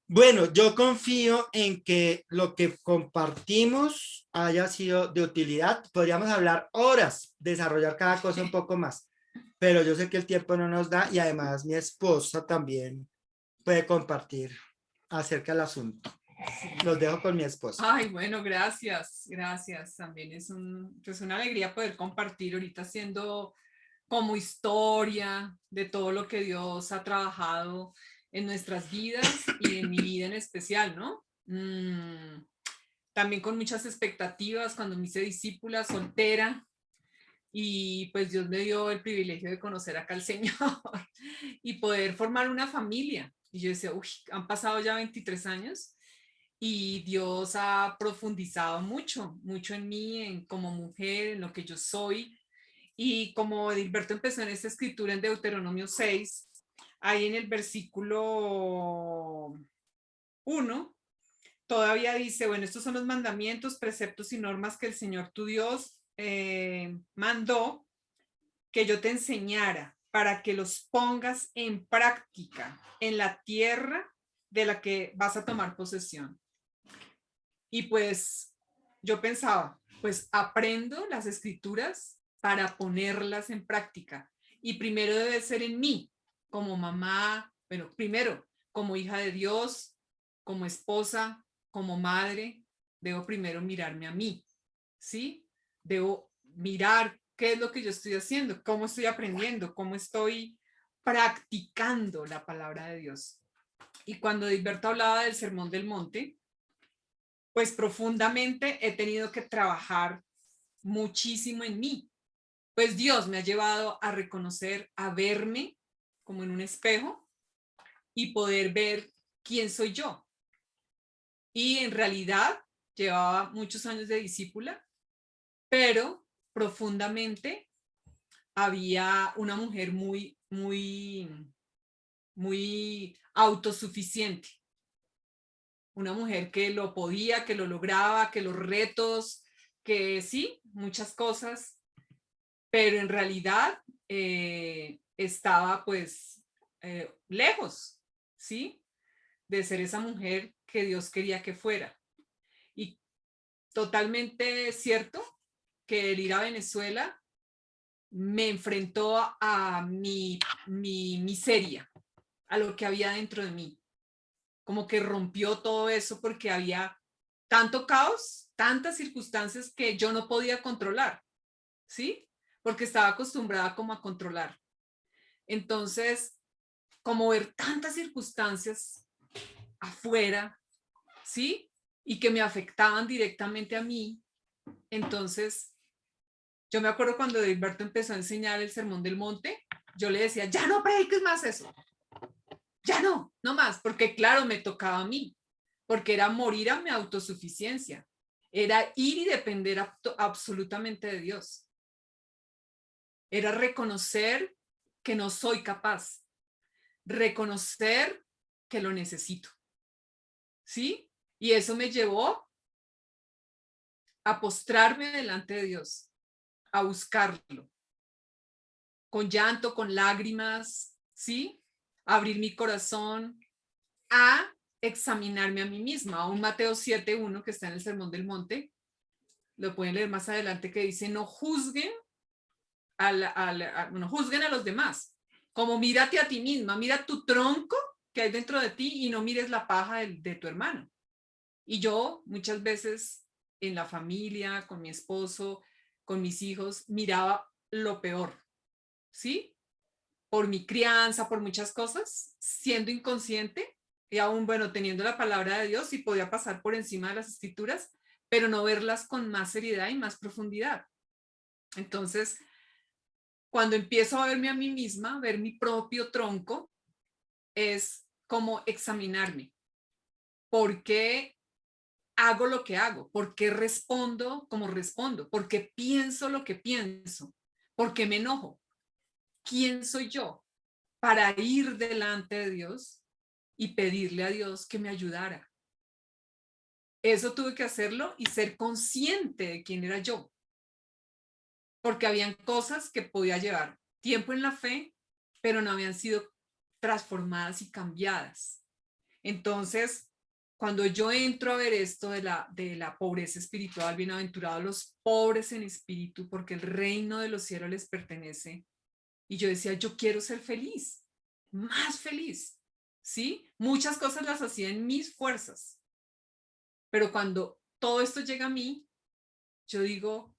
Bueno, yo confío en que lo que compartimos haya sido de utilidad. Podríamos hablar horas, desarrollar cada cosa un poco más, pero yo sé que el tiempo no nos da y además mi esposa también puede compartir acerca del asunto. Los dejo con mi esposa. Ay, bueno, gracias. También es pues una alegría poder compartir ahorita haciendo como historia de todo lo que Dios ha trabajado en nuestras vidas y en mi vida en especial, ¿no? También con muchas expectativas cuando me hice discípula soltera y pues Dios me dio el privilegio de conocer acá al Señor y poder formar una familia. Y yo decía, uy, han pasado ya 23 años y Dios ha profundizado mucho en mí, como mujer, en lo que yo soy. Y como Edilberto empezó en esta escritura en Deuteronomio 6, ahí en el versículo 1, todavía dice, bueno, estos son los mandamientos, preceptos y normas que el Señor tu Dios mandó que yo te enseñara para que los pongas en práctica en la tierra de la que vas a tomar posesión. Y pues yo pensaba, pues aprendo las escrituras para ponerlas en práctica. Y primero debe ser en mí, como mamá, bueno, primero como hija de Dios, como esposa, como madre, debo primero mirarme a mí, ¿sí? Debo mirar qué es lo que yo estoy haciendo, cómo estoy aprendiendo, cómo estoy practicando la palabra de Dios. Y cuando Edilberto hablaba del Sermón del Monte, pues profundamente he tenido que trabajar muchísimo en mí, pues Dios me ha llevado a reconocer, a verme como en un espejo y poder ver quién soy yo. Y en realidad llevaba muchos años de discípula, pero profundamente había una mujer muy autosuficiente. Una mujer que lo podía, que lo lograba, que los retos, que sí, muchas cosas, pero en realidad estaba pues lejos, ¿sí? De ser esa mujer que Dios quería que fuera. Y totalmente cierto que el ir a Venezuela me enfrentó a mi miseria, a lo que había dentro de mí. Como que rompió todo eso porque había tanto caos, tantas circunstancias que yo no podía controlar, ¿sí? Porque estaba acostumbrada como a controlar. Entonces, como ver tantas circunstancias afuera, ¿sí? Y que me afectaban directamente a mí. Entonces, yo me acuerdo cuando Edilberto empezó a enseñar el Sermón del Monte, yo le decía, ya no prediques más eso. Ya no, no más, porque claro, me tocaba a mí, porque era morir a mi autosuficiencia, era ir y depender absolutamente de Dios, era reconocer que no soy capaz, reconocer que lo necesito, ¿sí? Y eso me llevó a postrarme delante de Dios, a buscarlo, con llanto, con lágrimas, ¿sí? Abrir mi corazón, a examinarme a mí misma. A un Mateo 7:1 que está en el Sermón del Monte, lo pueden leer más adelante, que dice, no juzguen juzguen a los demás, como mírate a ti misma, mira tu tronco que hay dentro de ti y no mires la paja de tu hermano. Y yo muchas veces en la familia, con mi esposo, con mis hijos, miraba lo peor, ¿sí? Por mi crianza, por muchas cosas, siendo inconsciente y aún, bueno, teniendo la palabra de Dios y podía pasar por encima de las escrituras, pero no verlas con más seriedad y más profundidad. Entonces, cuando empiezo a verme a mí misma, ver mi propio tronco, es como examinarme. ¿Por qué hago lo que hago? ¿Por qué respondo como respondo? ¿Por qué pienso lo que pienso? ¿Por qué me enojo? ¿Quién soy yo para ir delante de Dios y pedirle a Dios que me ayudara? Eso tuve que hacerlo y ser consciente de quién era yo, porque habían cosas que podía llevar tiempo en la fe, pero no habían sido transformadas y cambiadas. Entonces, cuando yo entro a ver esto de la pobreza espiritual, bienaventurados los pobres en espíritu, porque el reino de los cielos les pertenece, y yo decía, yo quiero ser feliz, más feliz, ¿sí? Muchas cosas las hacía en mis fuerzas, pero cuando todo esto llega a mí, yo digo,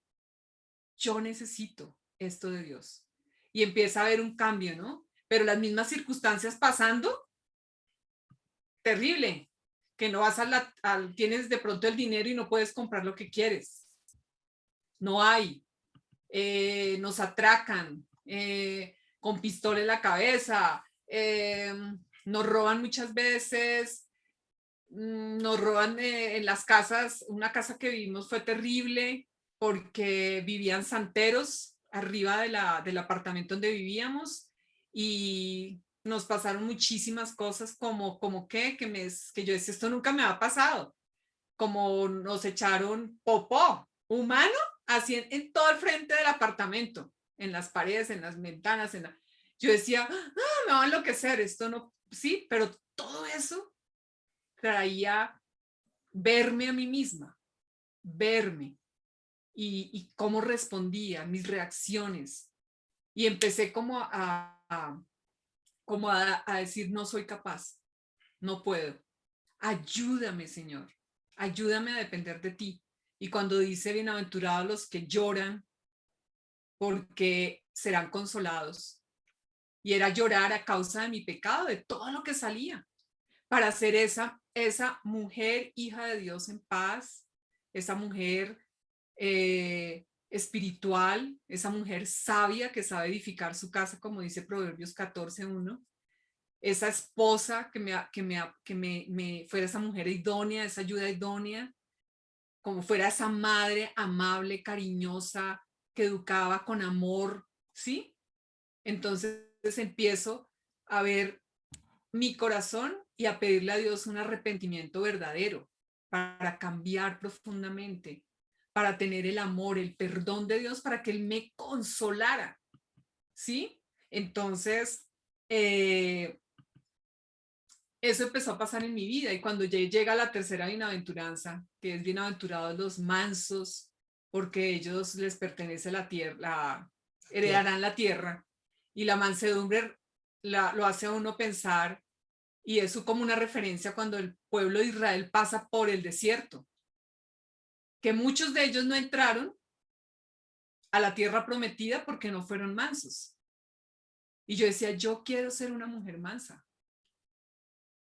yo necesito esto de Dios. Y empieza a haber un cambio, ¿no? Pero las mismas circunstancias pasando, terrible, que no vas tienes de pronto el dinero y no puedes comprar lo que quieres. No hay. Nos atracan con pistola en la cabeza, nos roban muchas veces, nos roban en las casas. Una casa que vivimos fue terrible porque vivían santeros arriba del apartamento donde vivíamos y nos pasaron muchísimas cosas como que yo decía, esto nunca me ha pasado, como nos echaron popó humano así en todo el frente del apartamento, en las paredes, en las ventanas, yo decía, me va a enloquecer, esto no, sí, pero todo eso traía verme a mí misma, verme y cómo respondía, mis reacciones. Y empecé como a decir, no soy capaz, no puedo. Ayúdame, Señor, ayúdame a depender de ti. Y cuando dice, bienaventurados los que lloran, porque serán consolados. Y era llorar a causa de mi pecado, de todo lo que salía, para ser esa mujer hija de Dios en paz, esa mujer espiritual, esa mujer sabia que sabe edificar su casa, como dice Proverbios 14:1, esa esposa que fuera esa mujer idónea, esa ayuda idónea, como fuera esa madre amable, cariñosa, que educaba con amor, ¿sí? Entonces empiezo a ver mi corazón y a pedirle a Dios un arrepentimiento verdadero para cambiar profundamente, para tener el amor, el perdón de Dios, para que Él me consolara, ¿sí? Entonces, eso empezó a pasar en mi vida, y cuando ya llega la tercera bienaventuranza, que es bienaventurados los mansos, porque ellos les pertenece la tierra, heredarán la tierra, y la mansedumbre lo hace a uno pensar, y eso como una referencia cuando el pueblo de Israel pasa por el desierto, que muchos de ellos no entraron a la tierra prometida porque no fueron mansos. Y yo decía, yo quiero ser una mujer mansa.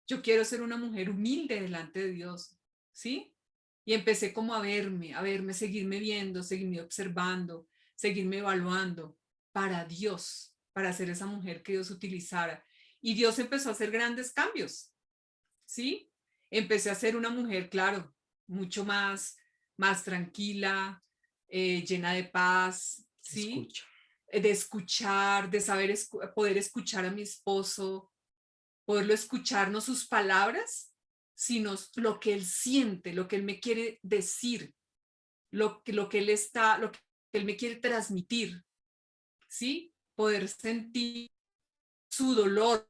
Yo quiero ser una mujer humilde delante de Dios, ¿sí? Y empecé como a verme, seguirme viendo, seguirme observando, seguirme evaluando para Dios, para ser esa mujer que Dios utilizara. Y Dios empezó a hacer grandes cambios, ¿sí? Empecé a ser una mujer, claro, mucho más tranquila, llena de paz, ¿sí? Escucha. De escuchar, de saber poder escuchar a mi esposo, poderlo escuchar, no sus palabras, sino lo que él siente, lo que él me quiere decir, lo que él me quiere transmitir, ¿sí? Poder sentir su dolor,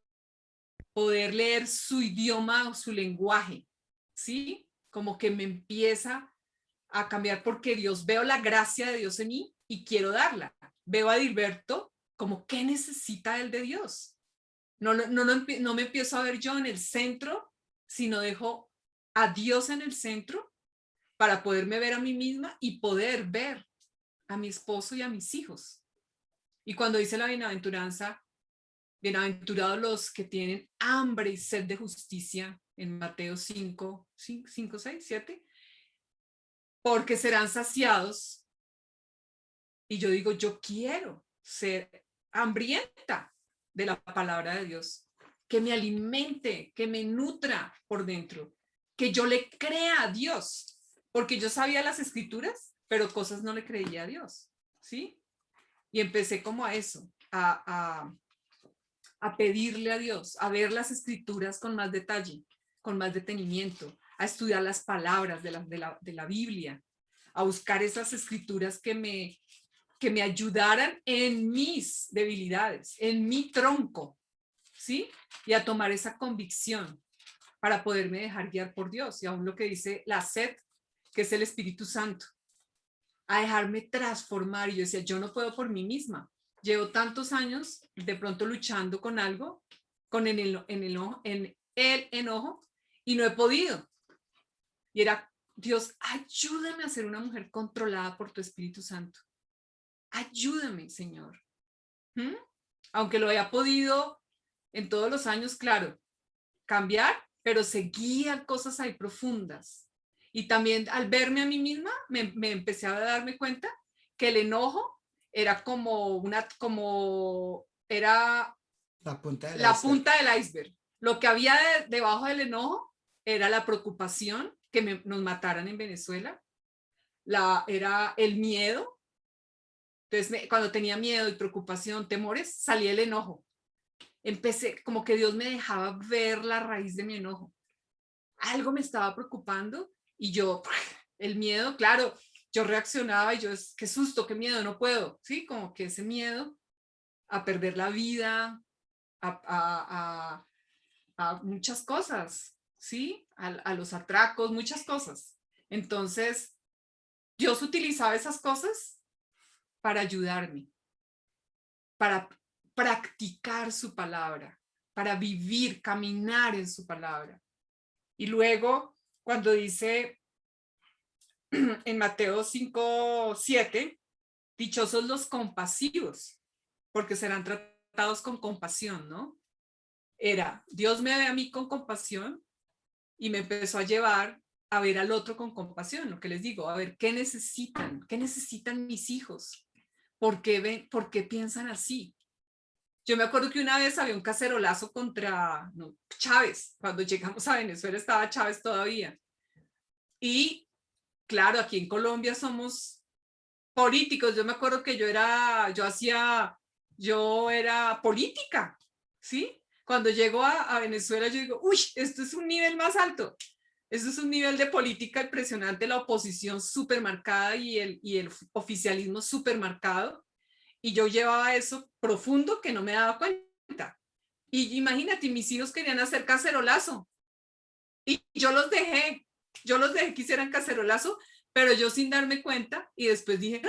poder leer su idioma o su lenguaje, ¿sí? Como que me empieza a cambiar porque veo la gracia de Dios en mí y quiero darla. Veo a Dilberto como, ¿qué necesita él de Dios? No me empiezo a ver yo en el centro, sino dejo a Dios en el centro para poderme ver a mí misma y poder ver a mi esposo y a mis hijos. Y cuando dice la bienaventuranza, bienaventurados los que tienen hambre y sed de justicia, en Mateo 5, 6, 7, porque serán saciados. Y yo digo, yo quiero ser hambrienta de la palabra de Dios, que me alimente, que me nutra por dentro, que yo le crea a Dios, porque yo sabía las escrituras, pero cosas no le creía a Dios, ¿sí? Y empecé como a eso, a pedirle a Dios, a ver las escrituras con más detalle, con más detenimiento, a estudiar las palabras de la Biblia, a buscar esas escrituras que me ayudaran en mis debilidades, en mi tronco, ¿sí? Y a tomar esa convicción para poderme dejar guiar por Dios. Y aún lo que dice la sed, que es el Espíritu Santo, a dejarme transformar. Y yo decía, yo no puedo por mí misma. Llevo tantos años de pronto luchando con algo, con el enojo, y no he podido. Y era, Dios, ayúdame a ser una mujer controlada por tu Espíritu Santo. Ayúdame, Señor. Aunque lo haya podido en todos los años, claro, cambiar, pero seguían cosas ahí profundas. Y también al verme a mí misma, me empecé a darme cuenta que el enojo era era La punta del la iceberg. punta del iceberg. Lo que había debajo del enojo era la preocupación que nos mataran en Venezuela, era el miedo. Entonces, cuando tenía miedo y preocupación, temores, salía el enojo. Empecé, como que Dios me dejaba ver la raíz de mi enojo. Algo me estaba preocupando y yo, el miedo, claro, yo reaccionaba y yo, qué susto, qué miedo, no puedo, ¿sí? Como que ese miedo a perder la vida, a muchas cosas, ¿sí? A los atracos, muchas cosas. Entonces, Dios utilizaba esas cosas para ayudarme, para practicar su palabra, para vivir, caminar en su palabra. Y luego, cuando dice en Mateo 5:7, dichosos los compasivos, porque serán tratados con compasión, ¿no? Era, Dios me ve a mí con compasión y me empezó a llevar a ver al otro con compasión, lo que les digo, a ver qué necesitan mis hijos, por qué piensan así. Yo me acuerdo que una vez había un cacerolazo contra Chávez, cuando llegamos a Venezuela estaba Chávez todavía. Y claro, aquí en Colombia somos políticos. Yo me acuerdo que yo era política, ¿sí? Cuando llego a Venezuela yo digo, uy, esto es un nivel más alto. Esto es un nivel de política impresionante, la oposición súper marcada y el oficialismo súper marcado. Y yo llevaba eso profundo que no me daba cuenta. Y imagínate, mis hijos querían hacer cacerolazo. Y yo los dejé que hicieran cacerolazo, pero yo sin darme cuenta. Y después dije,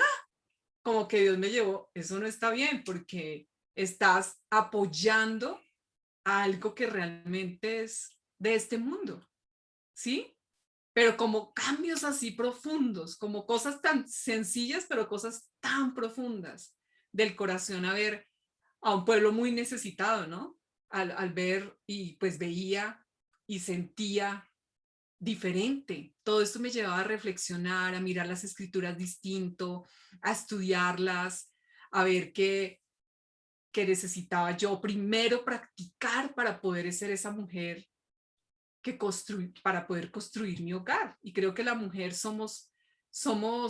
como que Dios me llevó, eso no está bien, porque estás apoyando a algo que realmente es de este mundo, ¿sí? Pero como cambios así profundos, como cosas tan sencillas, pero cosas tan profundas del corazón, a ver a un pueblo muy necesitado, ¿no? Al ver y pues veía y sentía diferente. Todo esto me llevaba a reflexionar, a mirar las escrituras distinto, a estudiarlas, a ver qué necesitaba yo primero practicar para poder ser esa mujer para poder construir mi hogar. Y creo que la mujer somos,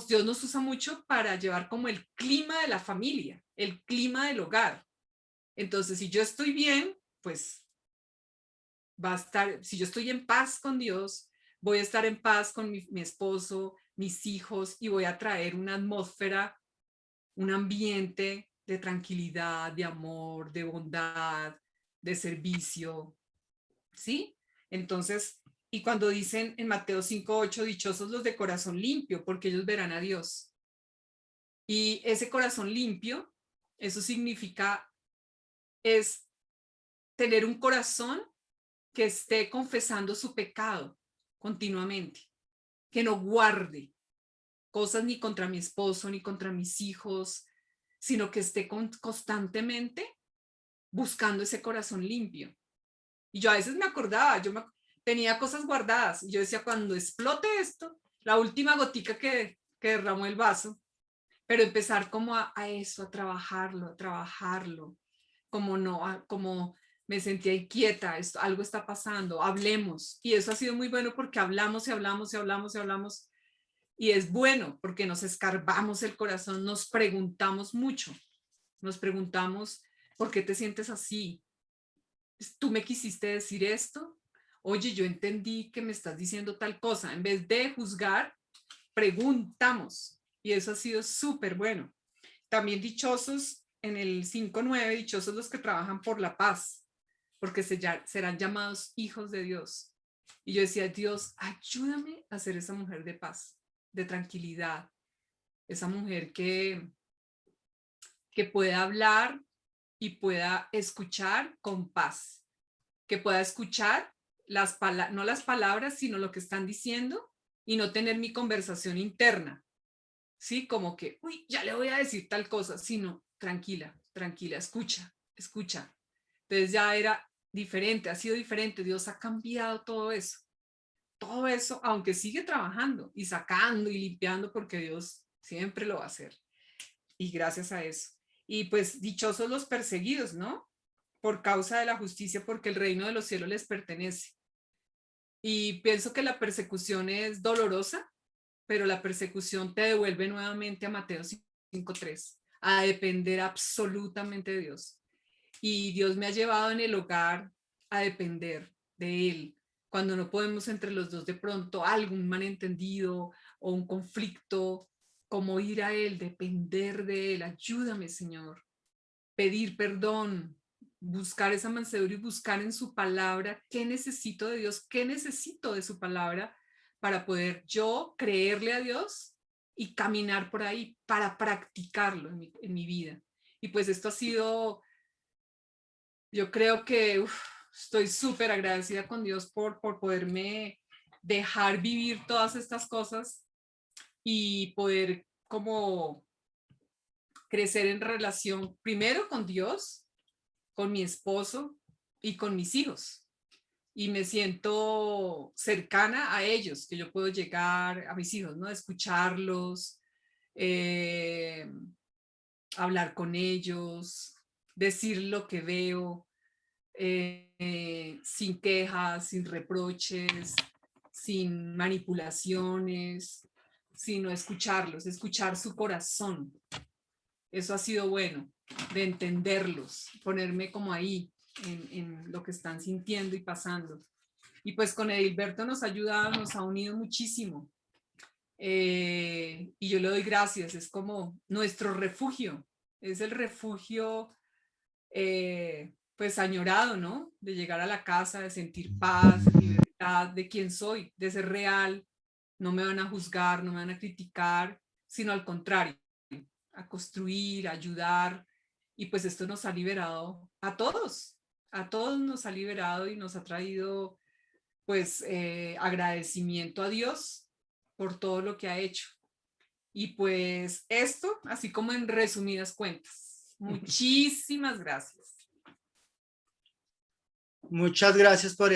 Dios nos usa mucho para llevar como el clima de la familia, el clima del hogar. Entonces, si yo estoy bien, pues va a estar, si yo estoy en paz con Dios, voy a estar en paz con mi esposo, mis hijos, y voy a traer una atmósfera, un ambiente de tranquilidad, de amor, de bondad, de servicio, ¿sí? Entonces, y cuando dicen en Mateo 5:8, dichosos los de corazón limpio, porque ellos verán a Dios. Y ese corazón limpio, eso significa, es tener un corazón que esté confesando su pecado continuamente, que no guarde cosas ni contra mi esposo, ni contra mis hijos, sino que esté constantemente buscando ese corazón limpio. Y yo a veces me acordaba, tenía cosas guardadas, y yo decía, cuando explote esto, la última gotica que derramó el vaso, pero empezar como a eso, a trabajarlo, como no, como me sentía inquieta, algo está pasando, hablemos. Y eso ha sido muy bueno porque hablamos y hablamos y hablamos y hablamos. Y es bueno porque nos escarbamos el corazón, nos preguntamos mucho, nos preguntamos, ¿por qué te sientes así? ¿Tú me quisiste decir esto? Oye, yo entendí que me estás diciendo tal cosa. En vez de juzgar, preguntamos. Y eso ha sido súper bueno. También dichosos, en el 5:9, dichosos los que trabajan por la paz, porque serán llamados hijos de Dios. Y yo decía, Dios, ayúdame a ser esa mujer de paz, de tranquilidad, esa mujer que pueda hablar y pueda escuchar con paz, que pueda escuchar no las palabras, sino lo que están diciendo y no tener mi conversación interna, ¿sí? Como que, uy, ya le voy a decir tal cosa, sino tranquila, escucha. Entonces ya era diferente, ha sido diferente, Dios ha cambiado todo eso, aunque sigue trabajando y sacando y limpiando, porque Dios siempre lo va a hacer. Y gracias a eso. Y pues dichosos los perseguidos, ¿no? Por causa de la justicia, porque el reino de los cielos les pertenece. Y pienso que la persecución es dolorosa, pero la persecución te devuelve nuevamente a Mateo 5:3, a depender absolutamente de Dios. Y Dios me ha llevado en el hogar a depender de Él. Cuando no podemos entre los dos de pronto algún malentendido o un conflicto, como ir a Él, depender de Él. Ayúdame, Señor. Pedir perdón, buscar esa mansedumbre y buscar en su palabra qué necesito de Dios, qué necesito de su palabra para poder yo creerle a Dios y caminar por ahí para practicarlo en mi vida. Y pues esto ha sido, yo creo que estoy súper agradecida con Dios por poderme dejar vivir todas estas cosas y poder como crecer en relación primero con Dios, con mi esposo y con mis hijos. y me siento cercana a ellos, que yo puedo llegar a mis hijos, ¿no? Escucharlos, hablar con ellos, decir lo que veo, sin quejas, sin reproches, sin manipulaciones, sino escucharlos, escuchar su corazón. Eso ha sido bueno, de entenderlos, ponerme como ahí en lo que están sintiendo y pasando. Y pues con Edilberto nos ha ayudado, nos ha unido muchísimo. Y yo le doy gracias, es como nuestro refugio, es el refugio pues añorado, ¿no? De llegar a la casa, de sentir paz, libertad, de quién soy, de ser real. No me van a juzgar, no me van a criticar, sino al contrario, a construir, a ayudar. Y pues esto nos ha liberado a todos nos ha liberado y nos ha traído pues agradecimiento a Dios por todo lo que ha hecho. Y pues esto, así como en resumidas cuentas. Muchísimas gracias. Muchas gracias por